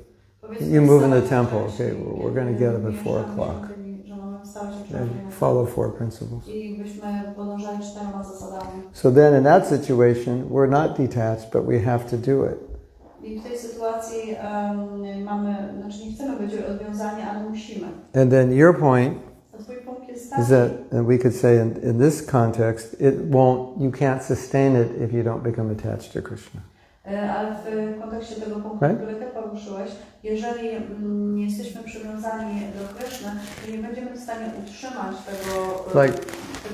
You move in the temple, okay, we're going to get up at 4 o'clock. And follow 4 principles. So then in that situation, we're not detached, but we have to do it. I w tej sytuacji nie chcemy być odwiązani, ale musimy. And then your point Twój punkt jest is that, and we could say in this context, you can't sustain it if you don't become attached to Krishna. Ale w kontekście tego punktu, który Ty poruszyłeś, jeżeli nie jesteśmy przywiązani do Kryszny, to nie będziemy w stanie utrzymać tego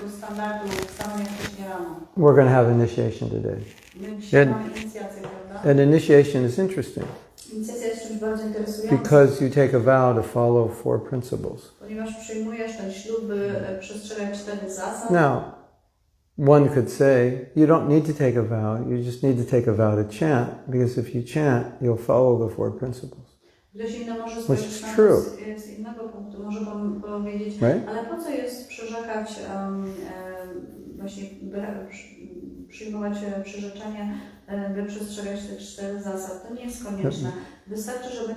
standardu wstawania wcześniej rano. We're going to have initiation today. My dzisiaj mamy inicjację, prawda? And initiation is interesting. Inicjacja jest czymś bardzo interesującym. Because you take a vow to follow 4 principles. Ponieważ przyjmujesz ten ślub, by przestrzegać 4 zasad. Now, one could say, you don't need to take a vow, you just need to take a vow to chant, because if you chant, you'll follow the 4 principles. Ktoś inny może Which is true. Z innego punktu może powiedzieć, Right? ale po co jest przyrzekać, właśnie przyjmować przyrzeczenie, by przestrzegać tych 4 zasad. To nie jest konieczne. Wystarczy, że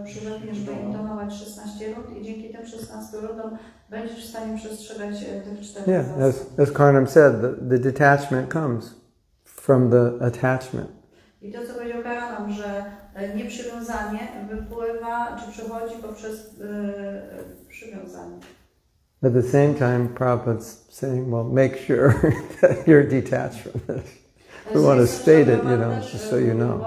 przyrzekniesz, by intonować 16 rund i dzięki tym 16 rundom będziesz w stanie przestrzegać tych 4 zasad. As Karnam said, the detachment comes from the attachment. I to, co powiedział Karanam, że nieprzywiązanie wypływa, czy przychodzi poprzez przywiązanie. At the same time, Prabhupada's saying, well, make sure that you're detached from this. We want to state it, just so you know.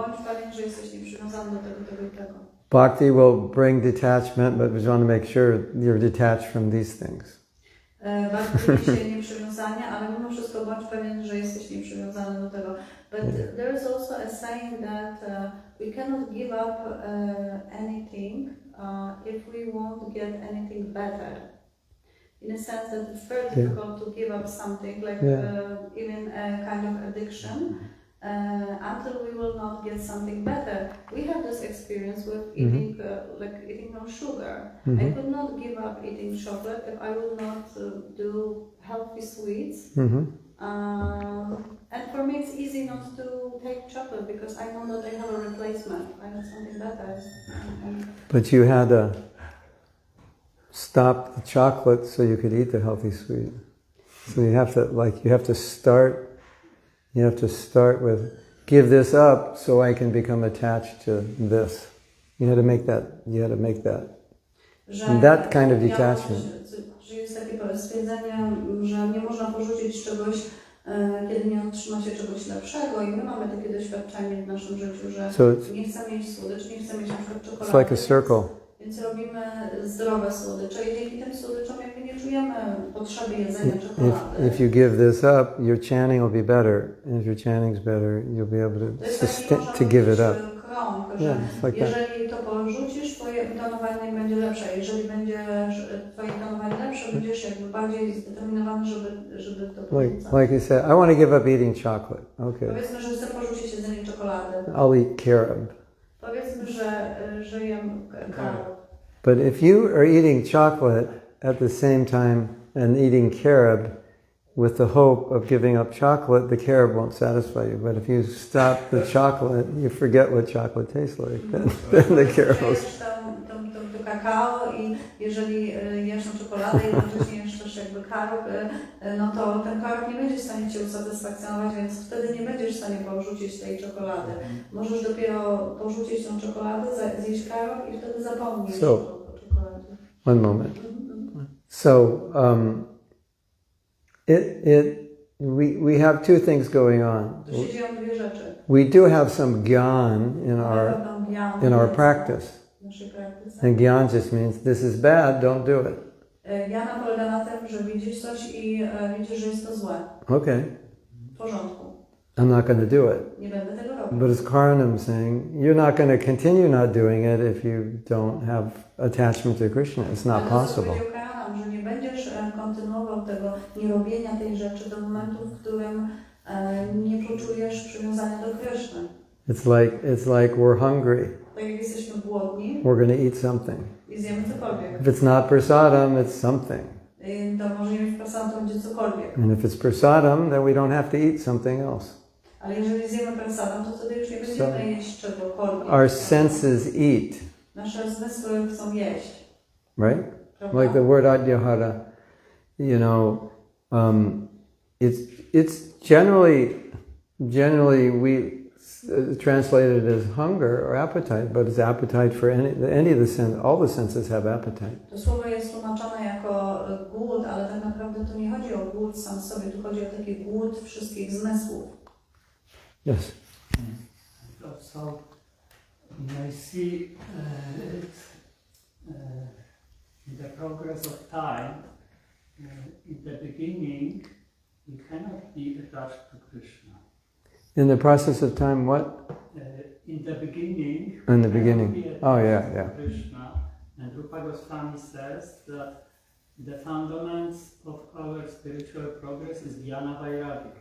Bhakti will bring detachment, but we want to make sure you're detached from these things. But there is also a saying that we cannot give up anything if we won't get anything better. In a sense that it's very difficult to give up something, like even a kind of addiction, until we will not get something better. We have this experience with eating, eating no sugar. I could not give up eating chocolate if I would not do healthy sweets. And for me it's easy not to take chocolate because I know that I have a replacement. I have something better. But you had to stop the chocolate so you could eat the healthy sweet. So you have to start with, give this up so I can become attached to this. You had to make that. And that kind of detachment. Że jest takie stwierdzenie, że nie można porzucić czegoś, kiedy nie otrzyma się czegoś lepszego. I my mamy takie doświadczenie w naszym życiu, że nie chcemy jeść słodyczy, nie chcemy jeść na przykład czekolady. It's like a circle. Więc robimy zdrowe słodycze i dzięki tym słodyczom jakby nie nie czujemy potrzeby jedzenia czekolady. If you give this up, your chanting will be better. And if your chanting's better, you'll be able to give it up. Krąg, że Yeah, it's like jeżeli to porzucisz, twoje intonowanie będzie lepsze. Jeżeli będziesz twoje intonowanie lepsze, będziesz jakby bardziej zdeterminowany, żeby to porzucać. Like you said, I want to give up eating chocolate. Okay. Powiedzmy, że chcę porzucić jedzenie czekolady. I'll eat carob. Powiedzmy, że jem carob. But if you are eating chocolate at the same time and eating carob with the hope of giving up chocolate, the carob won't satisfy you. But if you stop the chocolate, you forget what chocolate tastes like. Then the carob will... To kakao i jeżeli jesz na czekoladę i jednocześnie jesz też jakby karob, no to ten karob nie będzie w stanie Cię usatysfakcjonować, więc wtedy nie będziesz w stanie porzucić tej czekolady. Możesz dopiero porzucić tą czekoladę, zjeść karob i wtedy zapomnisz o czekoladzie. One moment. So, we have two things going on. Tu się dzieją dwie rzeczy. We do have some gyan in our practice. And gyan just means this is bad, don't do it. Jana polega na tym, że widzisz coś i widzisz, że jest to złe. Okay. W porządku. I'm not going to do it. Nie będę tego robił. But as Karanam saying, you're not going to continue not doing it if you don't have attachment to Krishna. It's not possible. Że nie będziesz kontynuował tego nierobienia tej rzeczy do momentu, w którym nie poczujesz przywiązania do Kryszny. It's like we're hungry. Tak jak jesteśmy głodni, we're going to eat something. I zjemy cokolwiek. If it's not prasadam, it's something. To może nie być prasadam, to będzie cokolwiek. And if it's prasadam, then we don't have to eat something else. Ale jeżeli zjemy prasadam, to wtedy już nie będziemy jeść czegokolwiek. Our senses eat. Nasze zmysły chcą jeść. Right? Like the word adyahara, you know, it's generally we translate it as hunger or appetite, but it's appetite for any of the senses. All the senses have appetite. To słowo jest tłumaczone jako głód, ale tak naprawdę to nie chodzi o głód sam sobie, tu chodzi o taki głód wszystkich zmysłów. Yes. So you may see in the progress of time, in the beginning, you cannot be attached to Krishna. In the process of time, what? In the beginning. In the beginning. Oh, yeah. Krishna. And Rupa Goswami says that the fundaments of our spiritual progress is jnana vairagya.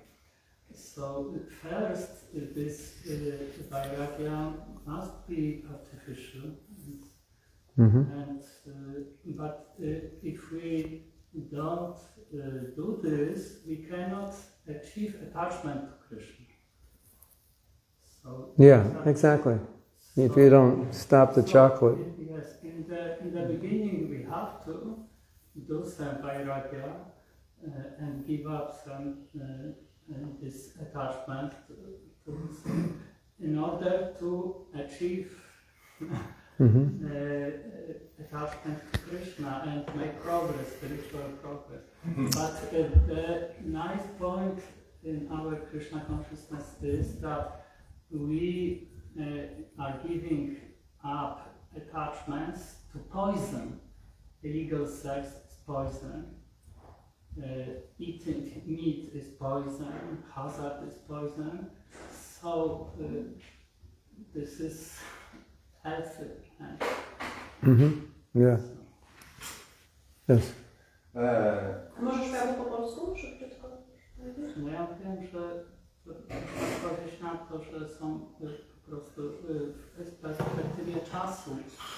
So first, this vairagya must be artificial. And but if we don't do this, we cannot achieve attachment to Krishna. So yeah, exactly. If you don't stop the chocolate. Yes, in the beginning we have to do some vairagya and give up some this attachment in order to achieve attachment to Krishna and make progress, spiritual progress. But the nice point in our Krishna consciousness is that we are giving up attachments to poison. Illegal sex is poison. Eating meat is poison. Hazard is poison. So this is healthy. Yeah. Yes. Możesz miał po polsku szybciutko? No ja wiem, że odpowiedź na to, że są po prostu w perspektywie czasu,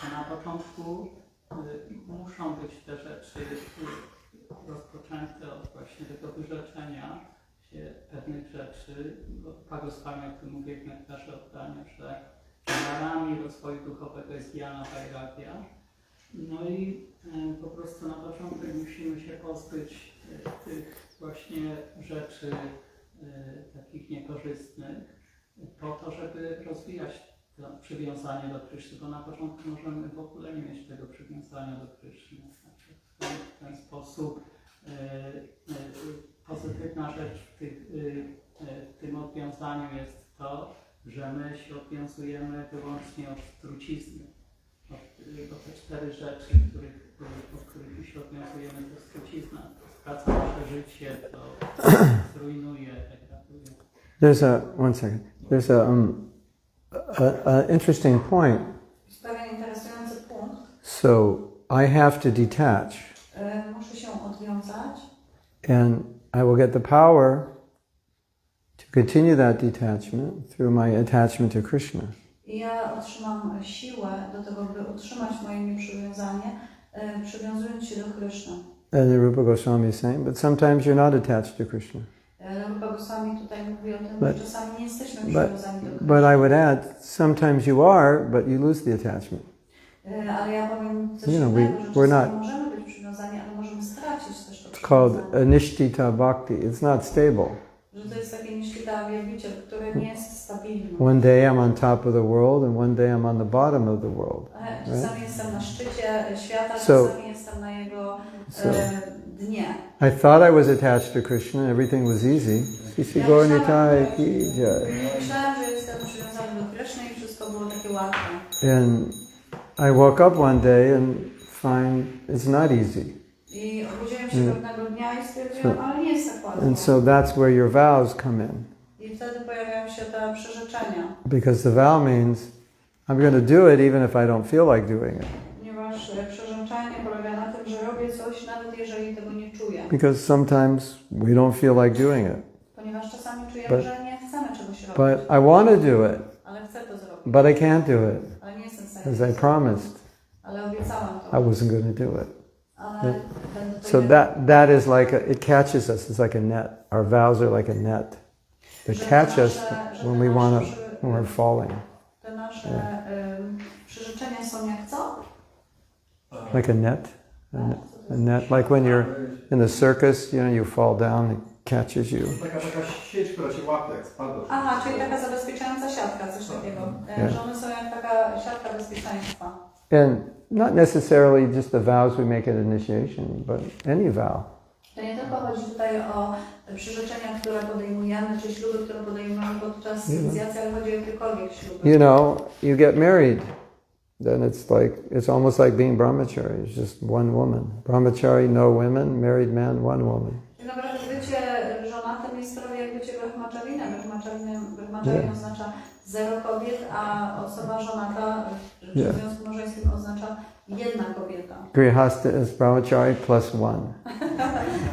a na początku muszą być te rzeczy rozpoczęte od właśnie tego wyrzeczenia się pewnych rzeczy, bo Bhagavatam, o tym mówię w nektarze oddania, że filarami rozwoju duchowego jest jnana vairagya. No i po prostu na początek musimy się pozbyć tych właśnie rzeczy takich niekorzystnych po to, żeby rozwijać to przywiązanie do Kryszny, bo na początku możemy w ogóle nie mieć tego przywiązania do Kryszny. Znaczy w ten sposób pozytywna rzecz w tym odwiązaniu jest to, że my się odwiązujemy wyłącznie od trucizny. o te 4 rzeczy, o których jeśli odwiązujemy, to jest trucizna, to skraca nasze życie, to zrujnuje, degraduje. There's a interesting point. Jest pewien interesujący punkt. So I have to detach, Muszę się odwiązać and I will get the power to continue that detachment through my attachment to Krishna. i ja otrzymam siłę do tego, by utrzymać moje nieprzywiązanie, przywiązując się do Kryszny. And the Rupa Goswami is saying, but sometimes you're not attached to Krishna. Rupa Goswami tutaj mówi o tym, But- że czasami nie jesteśmy przywiązani do Kryszny. But I would add, sometimes you are, but you lose the attachment. Ale ja powiem coś You know, innego, że we're czasami not- możemy być przywiązani, ale możemy stracić też to It's called przywiązanie. anishtita bhakti. It's not stable. Że to jest takie nieszczyta wielbiciel, które nie jest stabilne. One day I'm on top of the world, and one day I'm on the bottom of the world. Czasami jestem na szczycie świata, So- czasami jestem na jego So- dnie. I thought I was attached to Krishna, everything was easy. Shri Gaur Nitai ki jai. Myślałam, że jestem przywiązany do Kryszny i wszystko było takie łatwe. And I woke up one day and find it's not easy. I obudziłem się pewnego dnia i stwierdziłem, ale nie jest tak łatwo. And so that's where your vows come in. I wtedy pojawiają się te przyrzeczenia. Because the vow means I'm going to do it even if I don't feel like doing it. Ponieważ przyrzeczenie polega na tym, że robię coś, nawet jeżeli tego nie czuję. Because sometimes we don't feel like doing it. Ponieważ czasami czujemy, But- że nie chcemy czegoś robić. But I want to do it, Ale chcę to zrobić. but I can't do it. Ale nie jestem w stanie. As I promised, Ale obiecałam I to. wasn't going to do it. Ale będę to So robić. that is like, it catches us. It's like a net. Our vows are like a net. They catch us when we want to, when we're falling. Te nasze przyrzeczenia są jak co? Like a net. A net. Like when you're in the circus, you know, you fall down, it catches you. Taka sieć, która cię łapie, jak spadł. Aha, czyli taka zabezpieczająca siatka, coś takiego. Że one są jak taka siatka bezpieczeństwa. And not necessarily just the vows we make at initiation, but any vow. To nie tylko chodzi tutaj o przyrzeczenia, które podejmujemy, czy śluby, które podejmujemy podczas inicjacji, ale chodzi o jakiekolwiek śluby. You know, you get married, then it's almost like being brahmachari. It's just one woman. Brahmachari, no women. Married man, one woman. I naprawdę bycie żonatym jest prawie jak bycie brahmacharinem. Brahmacharinem oznacza 0 kobiet, a osoba żonata w związku małżeńskim oznacza 1 kobieta. Grihasta is brahmachari plus one.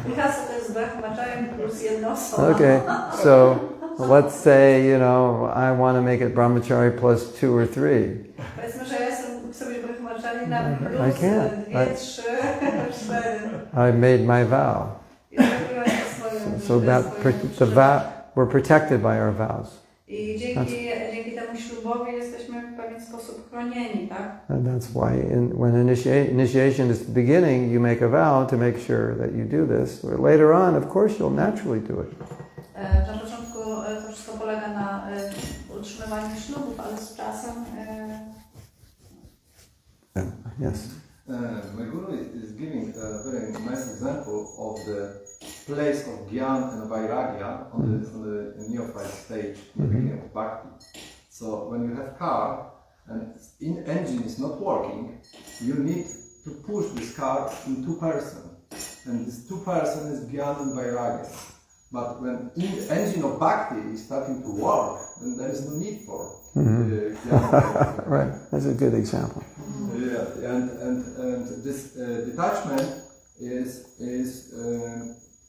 Grihasta to jest brahmacharem plus 1 osoba. Okay, so let's say, you know, I want to make it brahmachari plus 2 or 3. Powiedzmy, że ja chcę być brahmacharinem plus I can't. 2, 3, 4. I made my vow. I zrobiłem swoje So the vow, we're protected by our vows. I dzięki temu ślubowi jesteśmy w pewien sposób chronieni, tak? And that's why when initiation is the beginning, you make a vow to make sure that you do this. Where later on, of course, you'll naturally do it. Na początku to wszystko polega na utrzymywaniu ślubów, ale z czasem... Yes. My Guru is giving a very nice example of the place of Gyan and Vairagya on the neophyte stage, in the beginning of Bhakti. So when you have car and engine is not working, you need to push this car in 2 persons. And this 2 persons is Gyan and Vairagya. But when engine of Bhakti is starting to work, then there is no need for Gyan and Vairagya. Right, that's a good example. Yeah, and this detachment is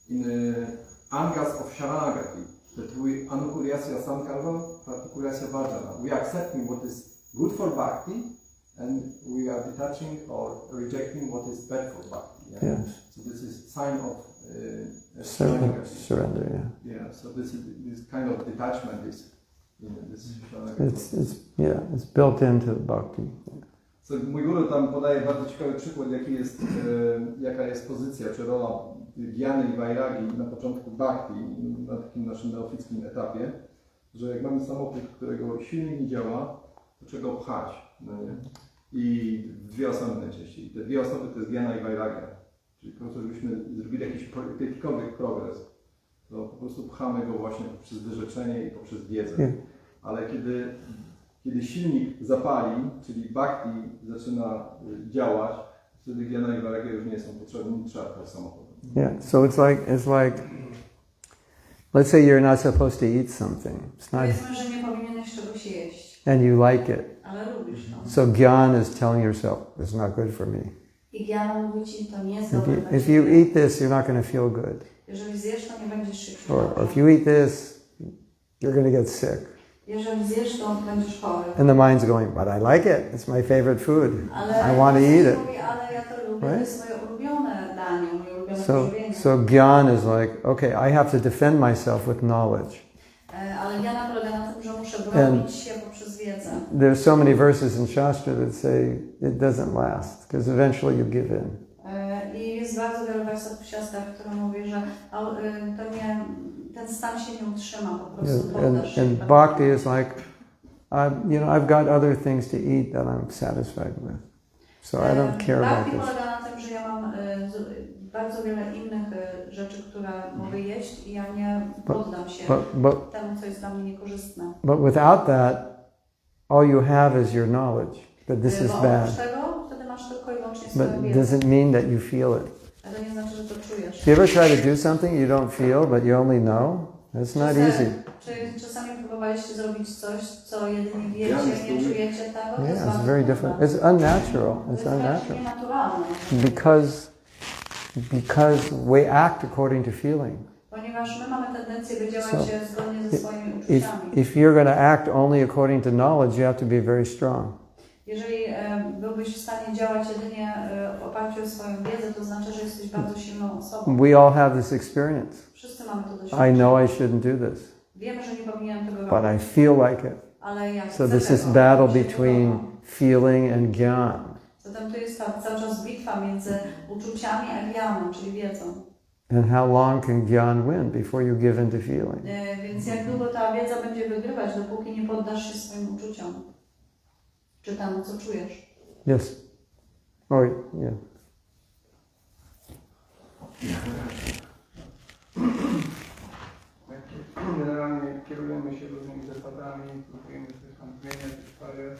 in angas of Sharanagati, that we anukulyasya sankalpa, partikulyasya vajana. We are accepting what is good for bhakti, and we are detaching or rejecting what is bad for bhakti. Yeah? Yes. So this is sign of Surrender, yeah. Yeah. So this kind of detachment is this Sharanagati. It's built into bhakti. So, mój guru tam podaje bardzo ciekawy przykład, jaka jest pozycja, czy rola Gyany i Vairagi na początku bhakti, na takim naszym neofickim etapie, że jak mamy samochód, którego silnik nie działa, to czego pchać, no nie? I 2 osoby najczęściej. Te 2 osoby to jest Gyana i Vairagya. Czyli po prostu, żebyśmy zrobili jakikolwiek progres, to po prostu pchamy go właśnie poprzez wyrzeczenie i poprzez wiedzę. Ale kiedy kiedy silnik zapali, czyli bhakti zaczyna działać, wtedy Gyana i Vairagya już nie są potrzebne, nie trzeba tego samochodu. Yeah, so it's like, let's say you're not supposed to eat something. It's not, Powiedzmy, że nie powinieneś czegoś jeść, and you like it. ale lubisz to. So Gyan is telling yourself, it's not good for me. I Gyana mówi ci, to nie jest dobre dla If you ciebie. eat this, you're not going to feel good. Jeżeli zjesz, to nie będziesz się czuł Or dobrze. if you eat this, you're going to get sick. Jeżeli zjesz, to będziesz chory. And the mind's going, but I like it. It's my favorite food. Ale I want to eat it. mówi, ale ja to lubię, to Right? jest moje ulubione danie, moje ulubione So, pożywienie. so Gyan is like, okay, I have to defend myself with knowledge. Ale Gyana polega na tym, że muszę bronić się poprzez wiedzę. There's so many verses in Shastra that say it doesn't last, because eventually you give in. I jest bardzo wiele wersetów w siostrach, które mówi, że ten stan się nie utrzyma, po prostu poddasz się. And bhakti is like, I've got other things to eat that I'm satisfied with. So I don't care about Bhakti this. polega na tym, że ja mam bardzo wiele innych rzeczy, które mogę jeść i ja nie poddam się temu, co jest dla mnie niekorzystne. But without that, all you have is your knowledge that this is Bo bad. oprócz tego, wtedy masz tylko i wyłącznie But swoją it wiedzę. doesn't mean that you feel it. Ale to nie znaczy, że to czujesz. Do you ever try to do something you don't feel, but you only know? It's not easy. Czy czasami próbowaliście zrobić coś, co jedynie wiecie, nie czujecie tego? To jest Yeah, bardzo it's very trudne. different. It's unnatural. To jest It's wręcz unnatural. nienaturalne. Because we act according to feeling. Ponieważ my mamy tendencję, by działać So, zgodnie ze swoimi If uczuciami. you're going to act only according to knowledge, you have to be very strong. Jeżeli byłbyś w stanie działać jedynie w oparciu o swoją wiedzę, to znaczy, że jesteś bardzo silną osobą. We all have this experience. Wszyscy mamy to I doświadczenie. know I shouldn't do this, Wiemy, że nie powinienem tego but robić, I feel like it. ale ja So chcę this is tego, battle ja się between tego kocham. feeling and gyan. Zatem to jest cały czas bitwa między uczuciami a gyanem, czyli wiedzą. And how long can gyan win before you give in to feeling? Więc jak długo ta wiedza będzie wygrywać, dopóki nie poddasz się swoim uczuciom? Czy temu, co czujesz? Yes. Oh, yeah. Generalnie kierujemy się różnymi zasadami, próbujemy coś tam zmieniać, parę.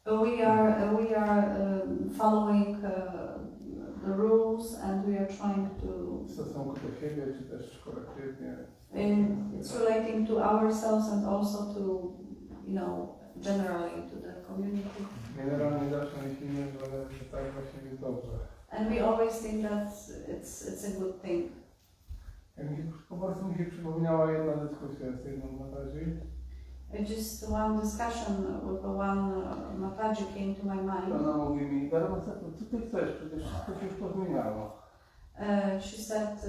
We are following the rules and we are trying to. W stosunku do siebie, czy też kolektywnie. It's relating to ourselves and also to, generally to the community. Generalnie zawsze myślimy, że tak właśnie jest dobrze. And we always think that it's a good thing. Po prostu mi się przypomniała jedna dyskusja z jedną Mataji. Just one discussion with one Mataji came to my mind. Ona mówi mi, Dharmasatu, co ty chcesz? Przecież wszystko się już pozmieniało. She said,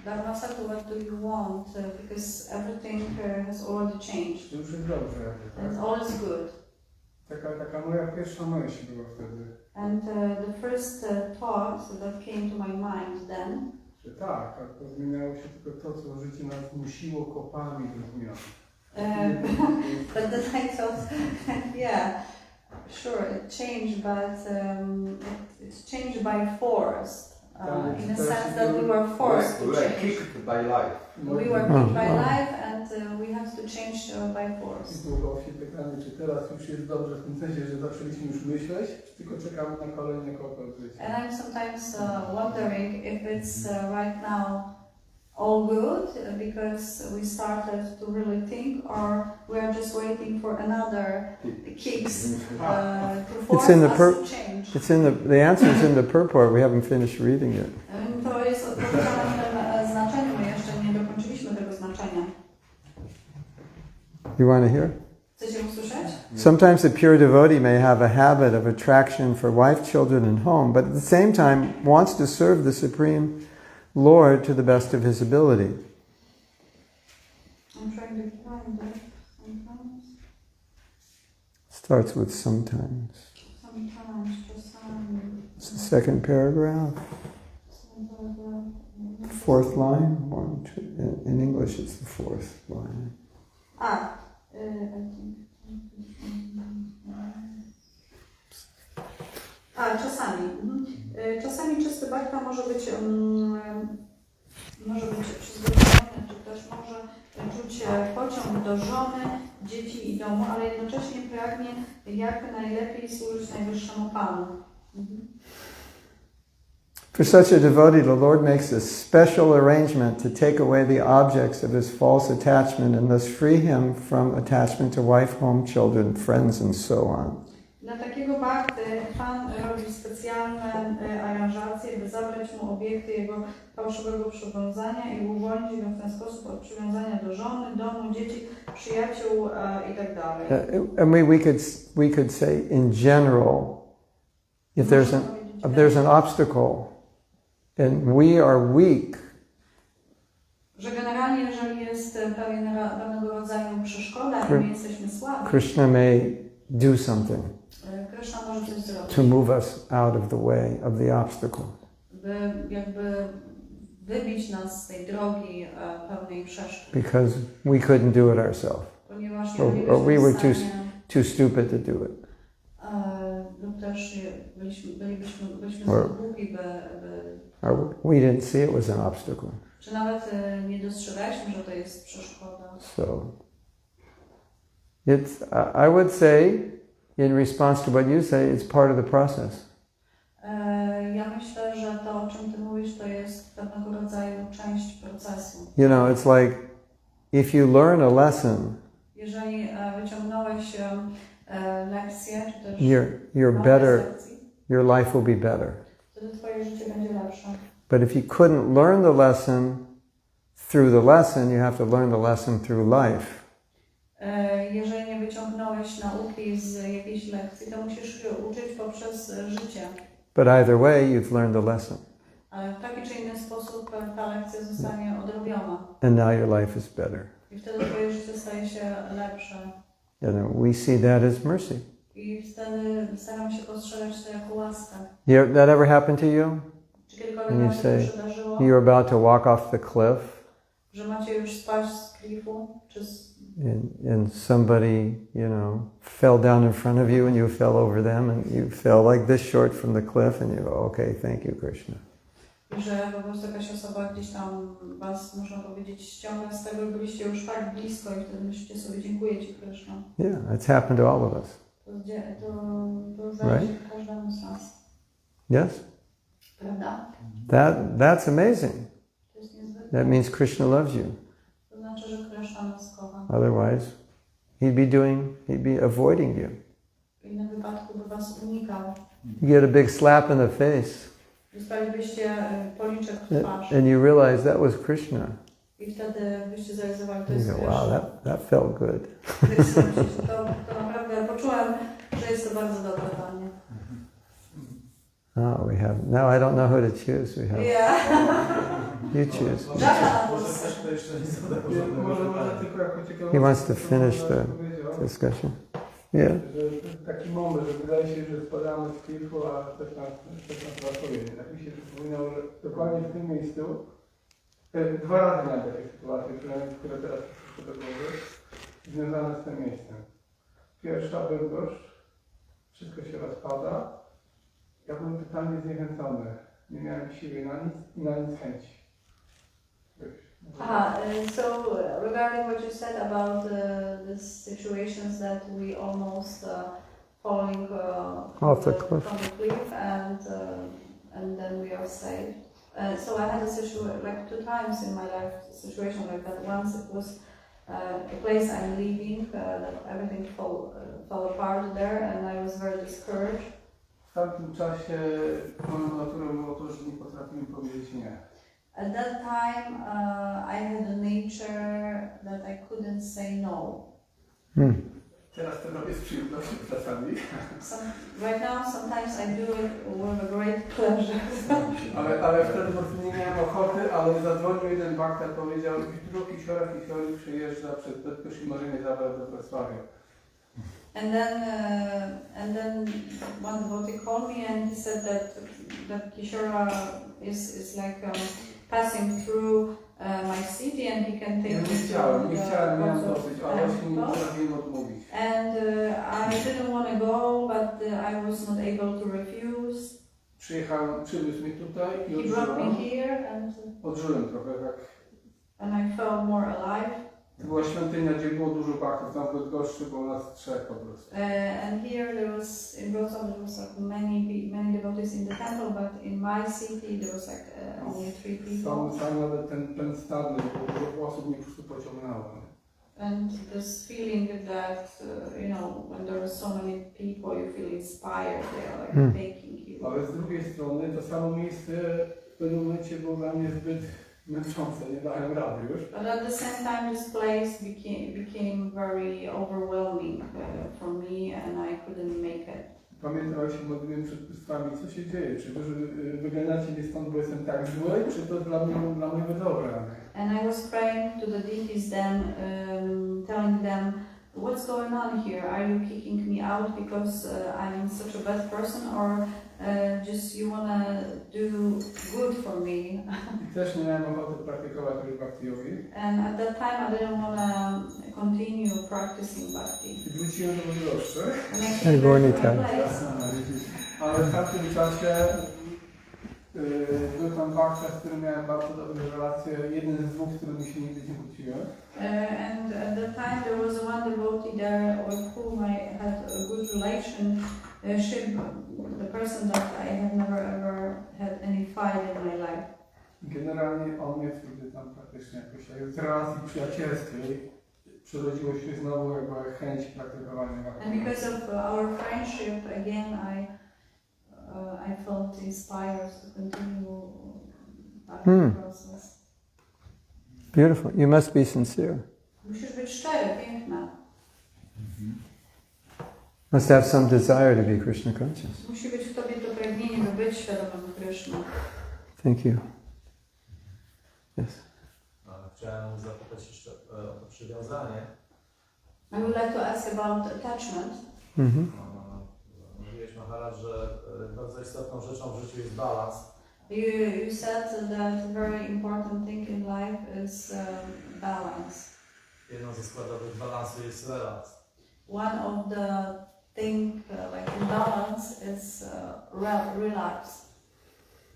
Dharmasatu, what do you want? Because everything has already changed. To już jest dobrze jakby, And tak? all is good. Taka moja pierwsza myśl była wtedy. And the first thought that came to my mind then, Że tak, a pozmieniało się tylko to, co życie nas zmusiło kopami do zmian. but then I thought, yeah, sure, it changed, but it's changed by force. In a sense that we were forced to change. Kicked by life. We were kicked by life and we have to change by force. I było się pytanie, czy teraz już jest dobrze w tym sensie, że zaczęliśmy już myśleć, czy tylko czekamy na kolejne kopy od życia. And I'm sometimes wondering if it's right now all good because we started to really think, or we are just waiting for another kicks to force in the us to change. It's in the answer is in the purport. We haven't finished reading it. To jest odpowiedziane w tym znaczeniu, my jeszcze nie dokończyliśmy tego znaczenia. You want to hear? Chcecie usłyszeć? Sometimes a pure devotee may have a habit of attraction for wife, children, and home, but at the same time wants to serve the Supreme Lord to the best of his ability. I'm trying to find it. Sometimes. Starts with sometimes. Sometimes, czasami. It's the second paragraph, fourth line. In English, it's the fourth line. Czasami. Czasami czysty bhakta może być przyzwyczajony, czy też może czuć pociąg do żony, dzieci i domu, ale jednocześnie pragnie jak najlepiej służyć Najwyższemu Panu. For such a devotee, the Lord makes a special arrangement to take away the objects of his false attachment and thus free him from attachment to wife, home, children, friends, and so on. Dla takiego bhakty Pan robi specjalne aranżacje, by zabrać mu obiekty jego fałszywego przywiązania i uwolnić go w ten sposób od przywiązania do żony, domu, dzieci, przyjaciół itd. And we could say in general, if there's an obstacle and we are weak, że generalnie jeżeli jest pewnego rodzaju przeszkoda i my jesteśmy słabi, Krishna may do something Krishna może coś zrobić, to move us out of the way of the obstacle. by jakby wybić nas z tej drogi pełnej przeszkód. Because we couldn't do it ourselves. Ponieważ Or we were too stupid to do it. Lub też byliśmy Or- zbyt głupi, by Or we didn't see it was an obstacle. czy nawet nie dostrzegaliśmy, że to jest przeszkoda. So it's, I would say, in response to what you say, it's part of the process. Ja myślę, że to, o czym Ty mówisz, to jest pewnego rodzaju część procesu. You know, it's like if you learn a lesson, Jeżeli wyciągnąłeś lekcję, czy też you're naukę z better, lekcji, your life will be better. wtedy Twoje życie będzie lepsze. But if you couldn't learn the lesson through the lesson, you have to learn the lesson through life. Jeżeli nie wyciągnąłeś nauki z jakiejś lekcji, to musisz się uczyć poprzez życie. But either way, you've learned the lesson. Ale w taki czy inny sposób ta lekcja zostanie odrobiona. And now your life is better. I wtedy Twoje życie staje się lepsze. And we see that as mercy. I wtedy staram się postrzegać to jako łaskę. That ever happened to you? Czy kiedykolwiek And you wam się say, to przydarzyło, you're about to walk off the cliff, że macie już spaść z klifu, czy and somebody, you know, fell down in front of you and you fell over them and you fell like this short from the cliff and you go, okay, thank you, Krishna. że po prostu jakaś osoba gdzieś tam was, można powiedzieć, ściąga z tego i byliście już tak blisko i wtedy myślicie sobie, dziękuję Ci, Krishna. Yeah, it's happened to all of us. To zdaje się każdemu z nas. Yes? Prawda? That's amazing. To jest niezwykłe. That means Krishna loves you. To znaczy, że Krishna nas kocha. Otherwise, he'd be avoiding you. W innym wypadku by was unikał. You get a big slap in the face Dostalibyście policzek w twarz. and you realize that was Krishna. I wtedy byście zrealizowali, to You jest go, Krishna. wow, that felt good. To naprawdę poczułem, że jest to bardzo dobre Panie. Oh, now I don't know who to choose. We have, you choose. He wants to finish the discussion. Yeah. Taki moment, że wydaje się, że spadamy z klifu, a ktoś nas ratuje. Tak mi się przypominało, że dokładnie w tym miejscu dwa razy miałem takie sytuacje, które teraz przyszły do głowy, związane z tym miejscem. Pierwsza był deszcz, wszystko się rozpada. Ja byłem totalnie zniechęcony. Nie miałem siły na nic i na nic chęci. So regarding what you said about these situations that we almost falling Off the cliff. from the cliff and then we are saved. So I had a situation like 2 times in my life, a situation like that. Once it was a place I'm leaving, that everything fell apart there, and I was very discouraged. W tamtym czasie moją naturą było to, że nie potrafiłem powiedzieć nie. At that time, I had a nature that I couldn't say no. Teraz to robię z przyjemnością czasami. Right now, sometimes I do it with a great pleasure. ale wtedy po prostu nie miałem ochoty, ale zadzwonił jeden bakter, powiedział, jutro Kisiora przyjeżdża przez Bydgoszcz i może mnie zabrać do Wrocławia. And then one devotee called me and he said that Kishora is like passing through my city and he can take me to Nie chciałem, miałem dosyć, ale właśnie nie potrafiłem odmówić. And I didn't want to go, but I was not able to refuse. Przywiózł mnie tutaj i He brought me here and odżyłem trochę tak. I felt more alive. To była świątynia, gdzie było dużo baków, tam w Bydgoszczy było nas 3 po prostu. And here there was, in Wrocław there was like many devotees in the temple, but in my city there was like only 3 people. Sam nawet ten stadion, bo dużo osób mnie po prostu pociągnęło. And this feeling that, you know, when there are so many people, you feel inspired, they are like taking you. Ale z drugiej strony to samo miejsce w pewnym momencie było dla mnie zbyt męczące, nie dałem rady już. But at the same time, this place became very overwhelming for me, and I couldn't make it. Pamiętam, jak się modliłem przed bóstwami, co się dzieje, czy wy wyganiacie mnie stąd, bo jestem tak zły, czy to dla mojego dobra. And I was praying to the deities then, telling them, what's going on here? Are you kicking me out because I'm such a bad person, or just you wanna do good for me? I też nie miałem ochoty praktykować już bhakti yogi. And at that time I didn't wanna continue practicing bhakti. I wróciłem do Bydgoszczy. And I było nie came back to tak. my place. Ale w tamtym czasie był tam bhakta, z którym miałem bardzo dobre relacje. Jeden z dwóch, z którymi się nigdy nie kłóciłem. And at that time there was one devotee there with whom I had a good relationship, the person that I had never ever had any fight in my life. Generalnie on mnie wtedy tam praktycznie jakoś z relacji przyjacielskiej przerodziło się znowu jakby chęć praktykowania bhakti. And because of our friendship, again I felt inspired to continue that process. Beautiful. You must be sincere. Musisz być szczery, piękna. Must have some desire to be Krishna conscious. Musi być w tobie to pragnienie, by być świadomym Kryszną. Thank you. Yes. Chciałem zapytać jeszcze o to przywiązanie. I would like to ask about attachment. Mówiłeś, Maharaj, że bardzo istotną rzeczą w życiu jest balans. You said that a very important thing in life is balance. Jedną ze składowych balansu jest relaks. One of the thing like in balance is relax.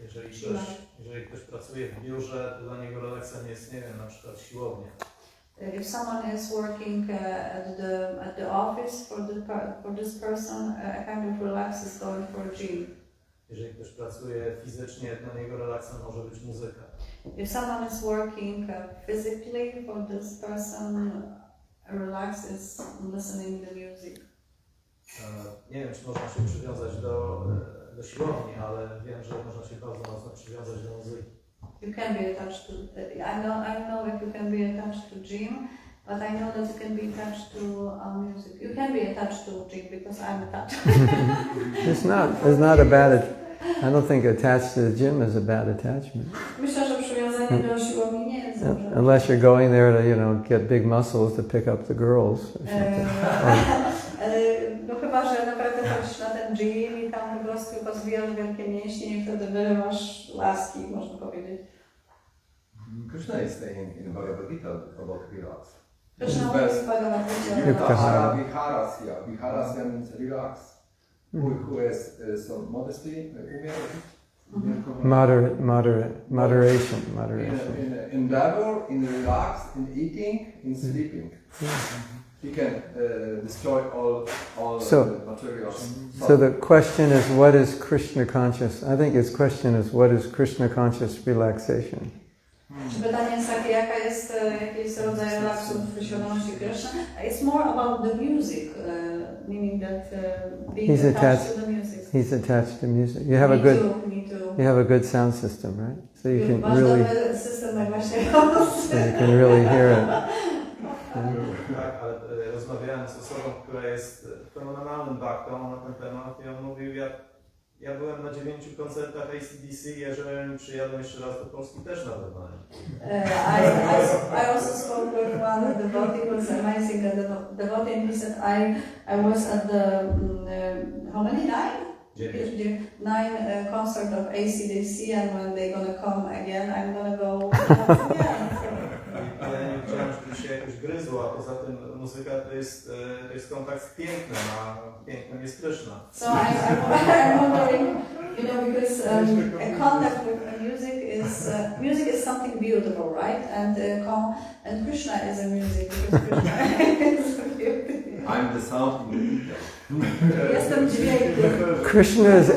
Jeżeli ktoś pracuje w biurze, to dla niego relaksem jest, nie wiem, na przykład siłownia. If someone is working at the office for this person, a kind of relax is going for a gym. Jeżeli ktoś pracuje fizycznie, dla niego relaksem może być muzyka. If someone is working physically for this person, a relax is listening to music. Nie wiem, czy można się przywiązać do siłowni, ale wiem, że można się bardzo mocno przywiązać do muzyki. You can be attached to. I don't know if you can be attached to gym, but I know that you can be attached to music. You can be attached to gym because I'm attached. It's not a bad. I don't think attached to the gym is a bad attachment. Myślę, że przywiązanie do siłowni nie jest dobrze. Unless you're going there to, get big muscles to pick up the girls or something. No chyba, że naprawdę chodzisz na ten gym i tam po prostu rozwijasz wielkie mięśnie i wtedy wyrywasz laski, można powiedzieć. Krishna is saying in Bhagavad Gita about relax. Krishna mówi w Bhagavad Gita. Viharasya. Viharasya means relax. Who has some modesty, Moderation. In endeavor, in relax, in eating, in sleeping. He can destroy all materials. So the question is, what is Krishna conscious? I think his question is, what is Krishna conscious relaxation? Pytanie jest takie, jaki jest rodzaj relaksu w świadomości Krishna? It's more about the music, meaning that being attached to the music. He's attached to music. You have Me too. You have a good sound system, right? So you can really hear it. Tak, ale rozmawiałem z osobą, która jest fenomenalnym baktą na ten temat i on mówił, ja byłem na 9 koncertach AC/DC, jeżeli przyjadę jeszcze raz do Polski, też na pewno nie. I also spoke with one devotee who was amazing devotee, and he said I was at the how many 9 concert of AC/DC, and when they're gonna come again, I'm gonna go again. Ale nie chciałem, żeby się jakoś gryzło, a poza tym muzyka to jest kontakt z pięknem, a pięknem jest Kryszna. So I'm wondering, because a contact with music is something beautiful, right? And Krishna is a music because Krishna is beautiful. I'm the sound in the Jestem dźwiękiem. Krishna is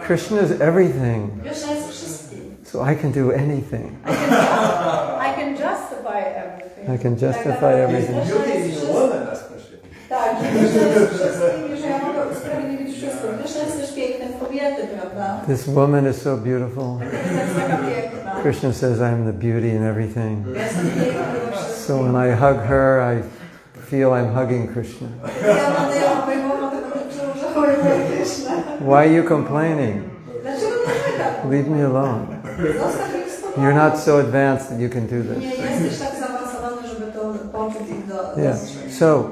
Krishna is everything. Krishna jest wszystkim. So I can do anything. I can justify everything. I can justify everything. beauty is a woman, especially. Tak, że Krishna jest wszystkim, że ja mogę usprawiedliwić wszystko. Krishna jest też pięknym kobiety, prawda? This woman is so beautiful. Kobieta jest taka piękna. Krishna says I'm the beauty in everything. Ja jestem piękna we wszystkim. So when I hug her, I feel I'm hugging Krishna. Ja będę ją obejmowała, to będę czuł, że obejmuję Krishna. Why are you complaining? Dlaczego nie narzekam? Leave me alone. Zostaw ich w spokoju. You're not so advanced that you can do Nie this. jesteś tak zaawansowany, żeby to poczuć i dostrzec. So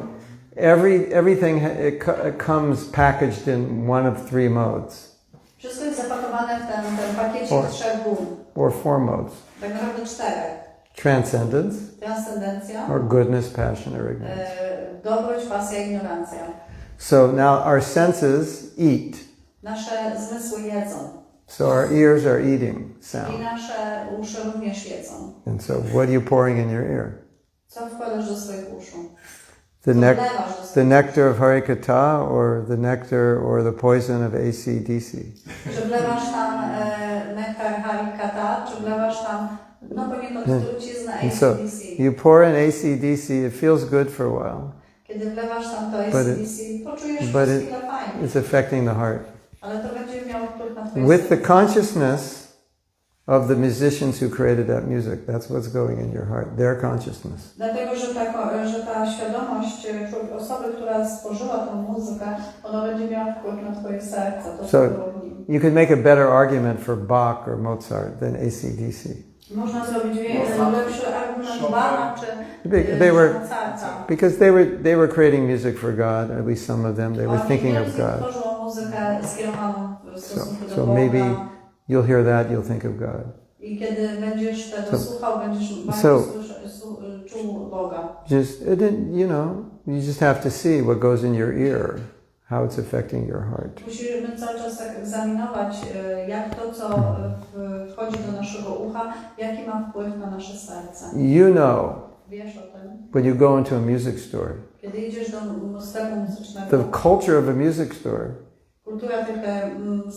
everything it comes packaged in one of three modes Wszystko jest zapakowane w ten pakiecie trzech gum. or four modes: Tak naprawdę czterech. transcendence, Transcendencja, or goodness, passion, or ignorance. dobroć, pasja, ignorancja. So now our senses eat. Nasze zmysły jedzą. So our ears are eating I sound. nasze uszy również jedzą. And so what are you pouring in your ear? Co wkładasz do swoich uszu? The, Co nec- wlewasz do the swoich nectar of Harikatha or the nectar or the poison of AC/DC? Czy wlewasz tam nektar harikata, czy wlewasz tam poniekąd truciznę And so AC/DC. you pour in AC/DC, it feels good for a while. Kiedy wlewasz tam to But AC/DC, poczujesz but przez it- chwilę fajnie, It's affecting the heart. ale to będzie miało wpływ na twoje With the serce. consciousness of the musicians who created that music, that's what's going in your heart, their consciousness. Dlatego, że ta świadomość osoby, która stworzyła tą muzykę, ona będzie miała wpływ na twoje serce. To So- co było w nim. You could make a better argument for Bach or Mozart than AC/DC. Można zrobić lepszy argument Bacha czy They were Mozarta. because they were creating music for God, at least some of them. They were thinking of God. Tworzyło muzykę skierowaną w stosunku do So Boga. maybe you'll hear that, you'll think of God. I kiedy będziesz tego słuchał, będziesz bardziej czuł Boga. Just you just have to see what goes in your ear, how it's affecting your heart. Musimy cały czas tak egzaminować, jak to, co wchodzi do naszego ucha, jaki ma wpływ na nasze serce. You know, Wiesz o tym? when you go into a music store, Kiedy idziesz do sklepu muzycznego, the culture of a music store kultura tych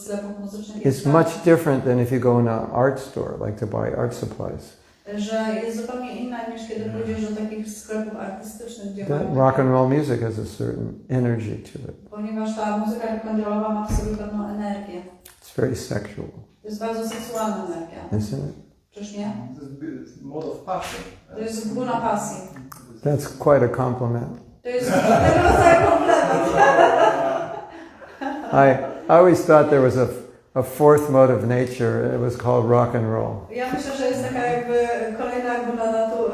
sklepów muzycznych is jest much different than if you go in an art store, like to buy art supplies. że jest zupełnie inna niż kiedy pójdziesz do takich sklepów artystycznych, gdzie That rock and roll music has a certain energy to it. ponieważ ta muzyka rock'n'rollowa ma w sobie pewną energię. It's very sexual, To jest bardzo seksualna energia. isn't it? Czyż nie? This mode of passion. To jest guna pasji. That's quite a compliment. To jest tego rodzaju komplement. I always thought there was a fourth mode of nature. It was called rock and roll. Ja myślę, że jest taka jakby kolejna guna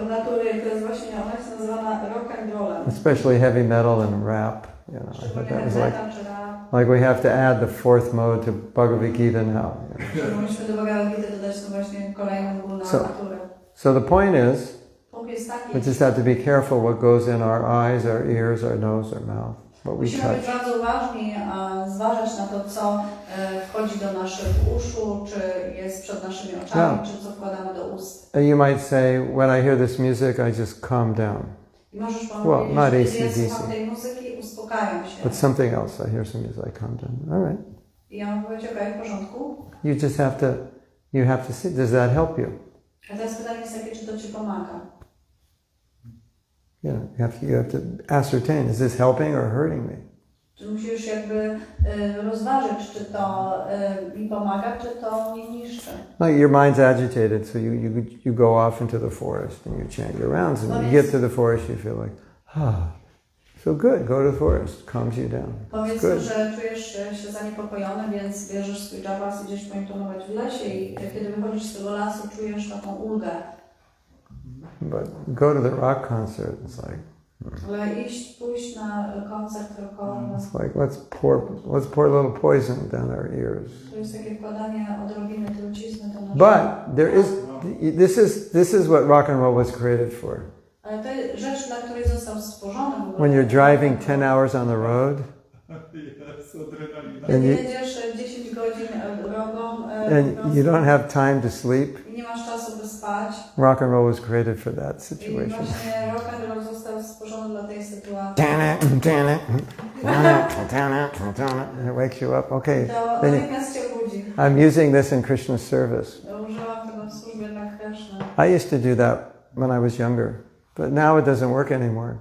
natury, która jest właśnie, ona jest nazywana rock and rollem. Especially heavy metal and rap. I thought that was like we have to add the fourth mode to Bhagavad Gita now. Musimy do Bhagavad Gita dodać tą właśnie kolejną gunę natury. So the point is, Punkt jest taki, we just have to be careful what goes in our eyes, our ears, our nose, our mouth, what we musimy być touch. bardzo uważni, a zważać na to, co wchodzi do naszych uszu, czy jest przed naszymi oczami, czy co wkładamy do ust. You might say, when I hear this music, I just calm down. I możesz Well, not powiedzieć, że AC/DC. kiedy ja słucham tej muzyki, uspokajam się. But something else, I hear some music, I calm down. All right. I ja mam powiedzieć, okej, w porządku. You just have to see, does that help you? A teraz pytanie jest takie, czy to Ci pomaga? You have to ascertain, is this helping or hurting me? Czy musisz jakby rozważyć, czy to mi pomaga, czy to mnie niszczy. Like your mind's agitated, so you go off into the forest and you chant your rounds, and when you get to the forest, you feel like, feel good. Go to the forest, calms you down. Powiedzmy, że czujesz się zaniepokojony, więc bierzesz swój japas, idziesz pointonować w lesie i kiedy wychodzisz z tego lasu, czujesz taką ulgę. But go to the rock concert, it's like. Ale pójść na koncert rockowy, It's like let's pour a little poison down our ears. to jest takie wkładanie odrobiny trucizny do naszego. But this is what rock and roll was created for. Ale to jest rzecz, dla której został stworzony w ogóle. When you're driving 10 hours on the road, Jest adrenalina. And you- jedziesz 10 godzin drogą and you don't have time to sleep, i nie masz czasu, by spać. rock and roll was created for that I situation. właśnie rock and roll został stworzony dla tej sytuacji. And it wakes you up. Okay. To Then natychmiast cię budzi. I'm using this in Krishna's service. Użyłam tego w służbie dla Kryszny. I used to do that when I was younger, but now it doesn't work anymore.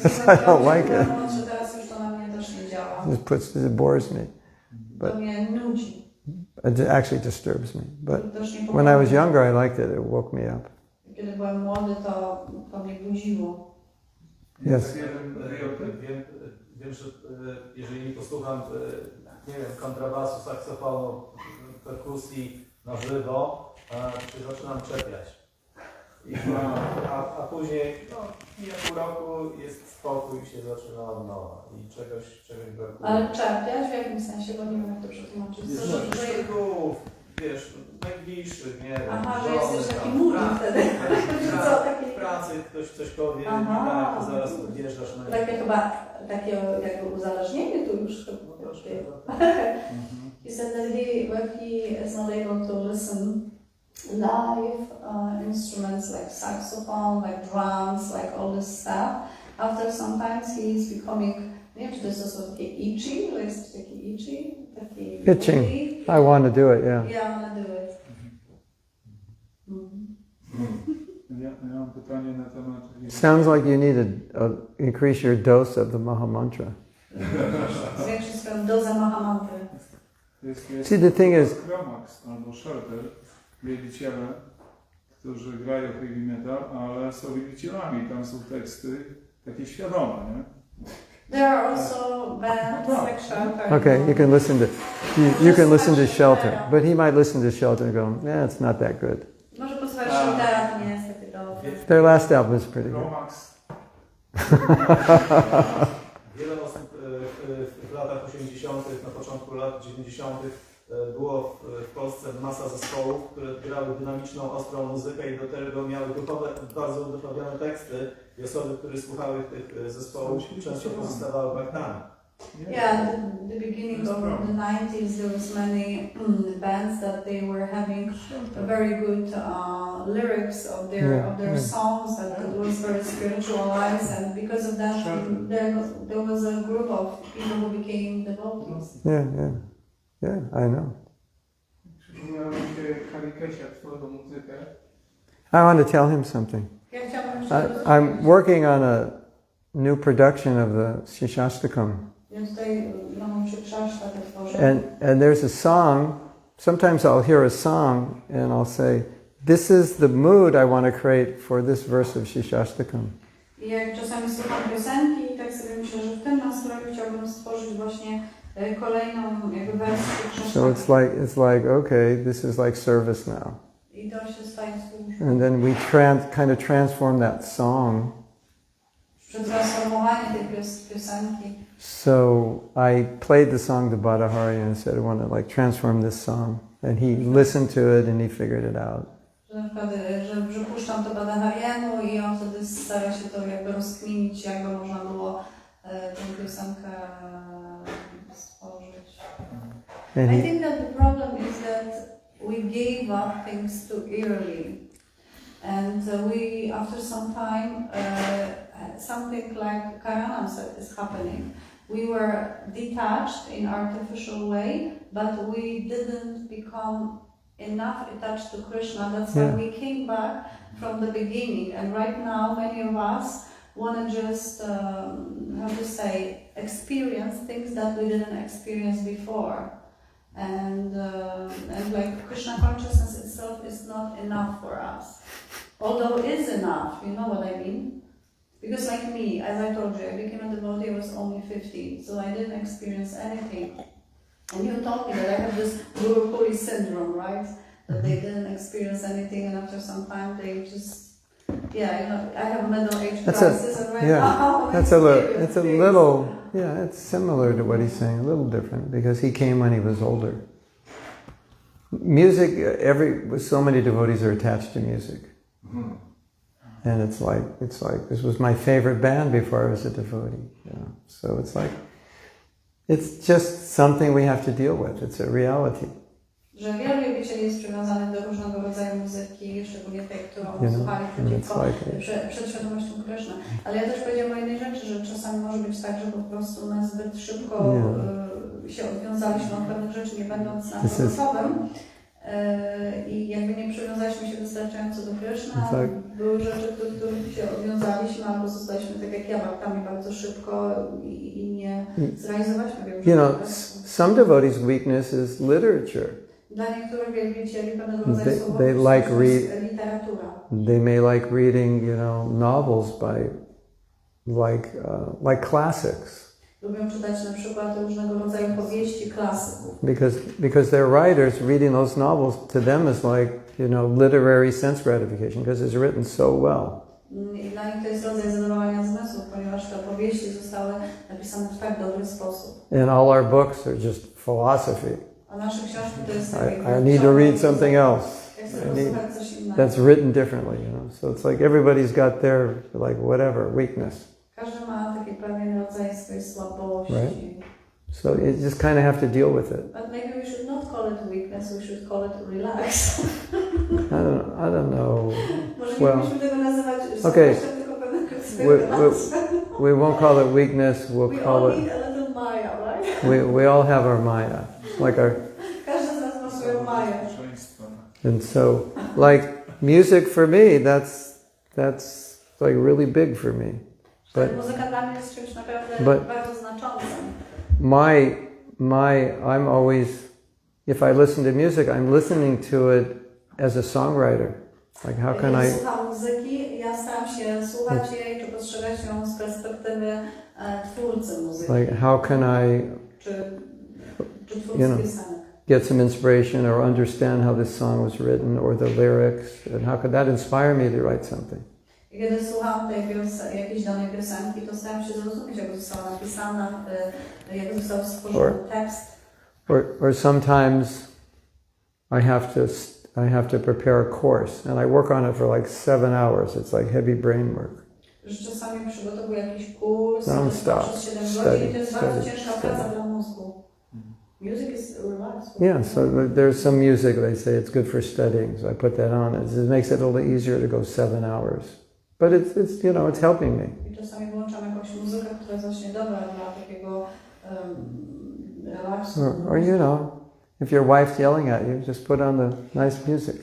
I don't like it. Teraz już to na mnie też nie działa. It bores me. To mnie nudzi. It actually disturbs me. But Też nie when I was younger, I liked it. It woke me up. Kiedy byłem młody, to mnie budziło. Yes. Wiem, że jeżeli posłucham, nie wiem, kontrabasu, saksofonu, perkusji na żywo, to zaczynam czepiać. A później, pół roku jest spokój i się zaczyna od nowa i czegoś brakuje. Ale czepiać w jakim sensie, bo nie wiem jak to przetłumaczyć. Jest Że- szczegółów, wiesz, najbliższych, nie wiem. Aha, że żony jesteś taki tam, moody pracy, wtedy. Że co, taki... W pracy ktoś coś powie, Aha. nie tak, to zaraz odjeżdżasz na Takie chyba, takie jakby uzależnienie tu już. No troszkę, He said that when he is not able to listen live instruments like saxophone, like drums, like all this stuff, after sometimes he is becoming, nie wiem czy to jest also takie itchy, like jest taki itchy, taki... Itching. woody. I want to do it, yeah. Yeah, I wanna do it. Ja mam pytanie na temat... Sounds like you need to increase your dose of the Maha Mantra. Zwiększyć swoją dozę Mahamantry. Jest See, the thing is, Chromax albo Shelter, wielbiciele, którzy grają heavy metal, ale są wielbicielami. Tam są teksty takie świadome, nie? There are also bands like Shelter. okay, you can listen to you can listen to Shelter, but he might listen to Shelter and go, yeah, it's not that good. Może posłuchać Sheltera, to nie jest takie dobre. Their last album is pretty good. Chromax. Wiele osób w latach 80., na początku lat 90. było w Polsce masa zespołów, które grały dynamiczną, ostrą muzykę i do tego miały bardzo uduchowione teksty i osoby, które słuchały tych zespołów, często pozostawały baktami. Yeah, the beginning of the 90s, there was many bands that they were having a very good lyrics of their songs, and it was very spiritualized, and because of that, there was a group of people who became devotees. Yeah, I know. Przypomniałem się Karikesia, twoją muzykę. I want to tell him something. Ja chciałabym I'm working on a new production of the Shishastakam. Ja tutaj mam przykrzyża te tworzę. And there's a song, sometimes I'll hear a song and I'll say, this is the mood I want to create for this verse of Shishastakam. I jak czasami słucham piosenki, i tak sobie myślę, że w tym nastroju chciałbym stworzyć właśnie kolejną jakby wersję przykrzyża. So it's like, okay, this is like service now. I to się staje służbą. And then we kind of transform that song. Przetransformowanie tej piosenki. So I played the song to Badahari and said I want to like transform this song. And he listened to it and he figured it out. Że na przykład, że puszczam to Badahariemu i on wtedy stara się to jakby rozkminić, jakby można było tę piosenkę stworzyć. And I he, think that the problem is that we gave up things too early. And we, after some time, something like Karanam said is happening. We were detached in artificial way, but we didn't become enough attached to Krishna. That's why we came back from the beginning. And right now, many of us want to just, how to say, experience things that we didn't experience before. And like Krishna consciousness itself is not enough for us. Although it is enough, you know what I mean? Because like me, as I told you, I became a devotee, I was only 15, so I didn't experience anything. And you told me that I have this Guru Puri syndrome, right? That they didn't experience anything, and after some time they just, yeah, you know, I have a middle age crisis, and right now it's a little, yeah, it's similar to what he's saying, a little different, because he came when he was older. Music, so many devotees are attached to music. And it's like this was my favorite band before I was a devotee. You know? So it's just something we have to deal with. It's a reality. Że wielu wielbicieli jest przywiązanych do różnego rodzaju muzyki, szczególnie tej, którą słuchali przed świadomością Kryszny. Ale ja też powiedziałam o jednej rzeczy, że czasami może być tak, że po prostu my zbyt szybko się odwiązaliśmy od pewnych rzeczy, nie będąc na to gotowym. I jakby nie przywiązaliśmy się wystarczająco do Kryszny, były rzeczy, do których się odwiązaliśmy, albo zostaliśmy tak jak ja, babkami bardzo szybko i nie zrealizowaliśmy wielu rzeczy. You know, some devotees' weakness is literature. Dla niektórych wielbicieli pewnego rodzaju słowo like literatura. They may like reading, you know, novels by like classics. Lubią czytać na przykład różnego rodzaju powieści klasyków. Because they're writers, reading those novels to them is like, you know, literary sense gratification because it's written so well. I dla nich to jest rodzaj zadowolenia zmysłów, ponieważ te powieści zostały napisane w tak dobry sposób. And all our books are just philosophy. A nasze książki to jest I need to read something else. That's written differently, you know. So it's like everybody's got their like whatever weakness. Każdy ma taki pewien rodzaj swojej słabości. Right. So you just kind of have to deal with it. But maybe we should not call it weakness, we should call it relax. I don't know. Może nie powinniśmy tego nazywać okay. tylko pewnego we won't call it weakness, we'll call it... We all need a little Maya, right? We all have our Maya. Like our... Każdy z nas ma swoją Maję. And so, like, music for me, that's like really big for me. Muzyka dla mnie jest czymś naprawdę bardzo znaczącym. I'm always, if I listen to music, I'm listening to it as a songwriter. Like how can I... Słucham muzyki, ja staram się słuchać jej, czy postrzegać ją z perspektywy twórcy muzyki. Like how can I... Czy twórcy piosenek. Get some inspiration or understand how this song was written or the lyrics, and how could that inspire me to write something? I kiedy słucham jakiejś danej piosenki, to staram się zrozumieć, jak została napisana, jak został stworzony tekst. Or sometimes I have to prepare a course, and I work on it for like 7 hours. It's like heavy brain work. Że czasami przygotowuję jakiś kurs, non-stop, przez 7 godzin i to jest bardzo ciężka praca dla mózgu. Music is relaxed. Yeah, so there's some music, they say it's good for studying, so I put that on. It makes it a little easier to go 7 hours. But it's you know, it's helping me. I czasami włączam jakąś muzykę, która jest właśnie dobra dla takiego relaksu. Or you know, if your wife's yelling at you, just put on the nice music.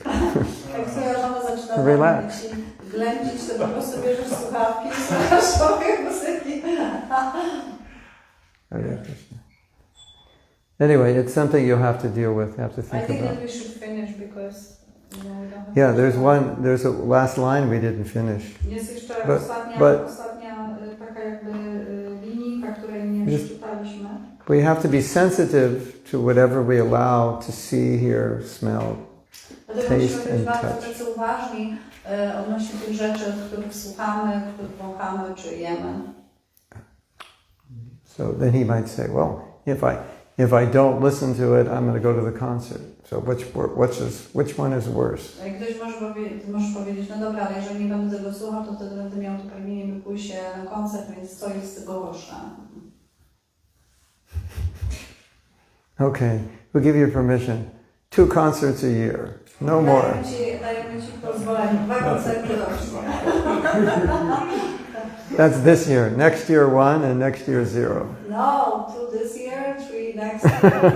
Jak twoja żona zaczyna relax. Ględzić, to po prostu bierzesz słuchawki i słuchasz swojej muzyki. Anyway, it's something you'll have to deal with, have to think about. I think that we should finish because we don't have there's a last line we didn't finish. Jest jeszcze ostatnia taka jakby linijka, której nie przeczytaliśmy. We have to be sensitive to whatever we allow to see, hear, smell, taste and touch. Tacy uważni odnośnie tych rzeczy, których słuchamy, których wąchamy czy jemy. So then he might say, well, if I don't listen to it, I'm going to go to the concert. So which one is worse? Jak ktoś może powiedzieć, no dobra, ale jeżeli nie będę tego słuchał, to wtedy będę miał to pragnienie, by pójść na koncert, więc co jest gorsze? Okay, we'll give you permission. 2 concerts a year, no more. Dajemy ci pozwolenie, 2 koncerty rocznie. That's this year. Next year 1 and next year 0. No, 2 this year, 3 next year,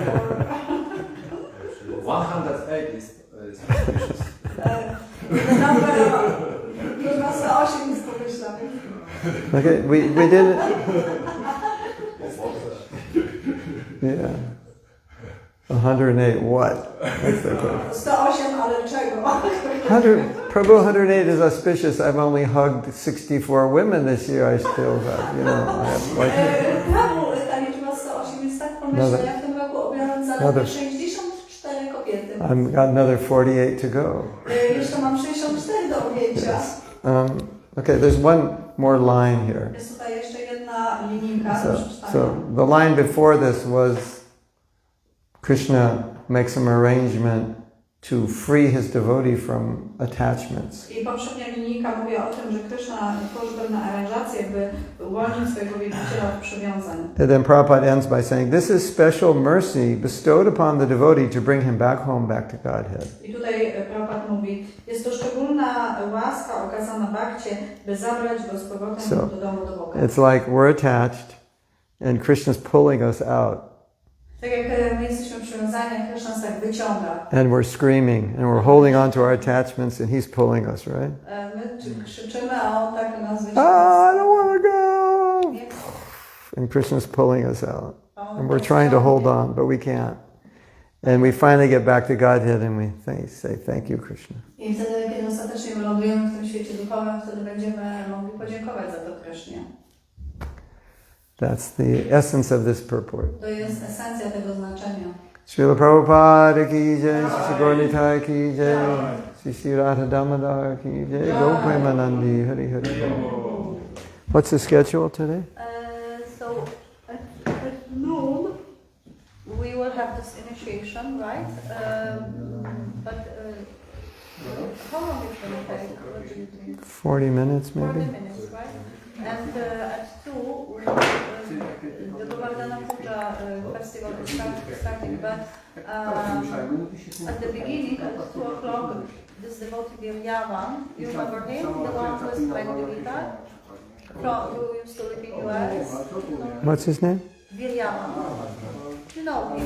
108 is suspicious. The number 108 jest pomyślany. Okay, we did it. Yeah. 108 what? That's the question. 108, ale czego? Prabhu 108 is auspicious. I've only hugged 64 women this year. I still have, you know, I have like... Prabhu, ta liczba 108 jest tak pomyślna. Ja w tym roku objęłam zaledwie 64 kobiety. I've got another 48 to go. Jeszcze mam 64 do objęcia. Yes. Okay, there's one more line here. Jest tutaj jeszcze jedna linijka do przeczytania. So the line before this was Krishna makes some arrangement to free his devotee from attachments. I poprzednia linijka mówi o tym, że Krishna tworzy pewne aranżacje, by uwolnić swojego wielbiciela od przywiązań. And then Prabhupada ends by saying, this is special mercy bestowed upon the devotee to bring him back home, back to Godhead. I tutaj Prabhupada mówi, jest to szczególna łaska okazana Bhakcie, by zabrać go z powrotem do domu do Boga. It's like we're attached and Krishna's pulling us out. Tak jak my jesteśmy przywiązani, Krishna nas tak wyciąga. And we're screaming and we're holding on to our attachments and he's pulling us, right? My krzyczymy, a on tak nas wyciąga. Ah, I don't want to go! And Krishna's pulling us out. And we're trying to hold on, but we can't. And we finally get back to Godhead and we say, thank you, Krishna. I wtedy, kiedy ostatecznie wylądujemy w tym świecie duchowym, wtedy będziemy mogli podziękować za to Krishnie. That's the essence of this purport. To jest esencja tego znaczenia. Srila Prabhupada ki jai, Sri Gaurnitai ki jai, Sri Radha Damodar ki jai, Go Premanandi, Hari Hari. What's the schedule today? So at noon we will have this initiation, right? But how long is it going to take? What do you think? 40 minutes maybe? 40 minutes, right? And at 2, the Govardhana Puja festival is starting, but at the beginning, at 2 o'clock, this devotee Viryavan, you remember him, the one who is playing the guitar, who used to live in US? What's his name? Viryavan. You know him,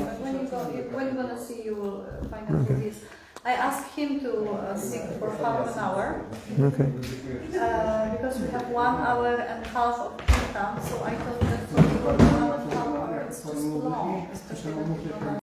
when you're going to see, you will find out who he is. I asked him to sing for half an hour. Okay. Because we have 1 hour and a half of kirtan, so I thought that for 1 hour and a half it's just long, especially when people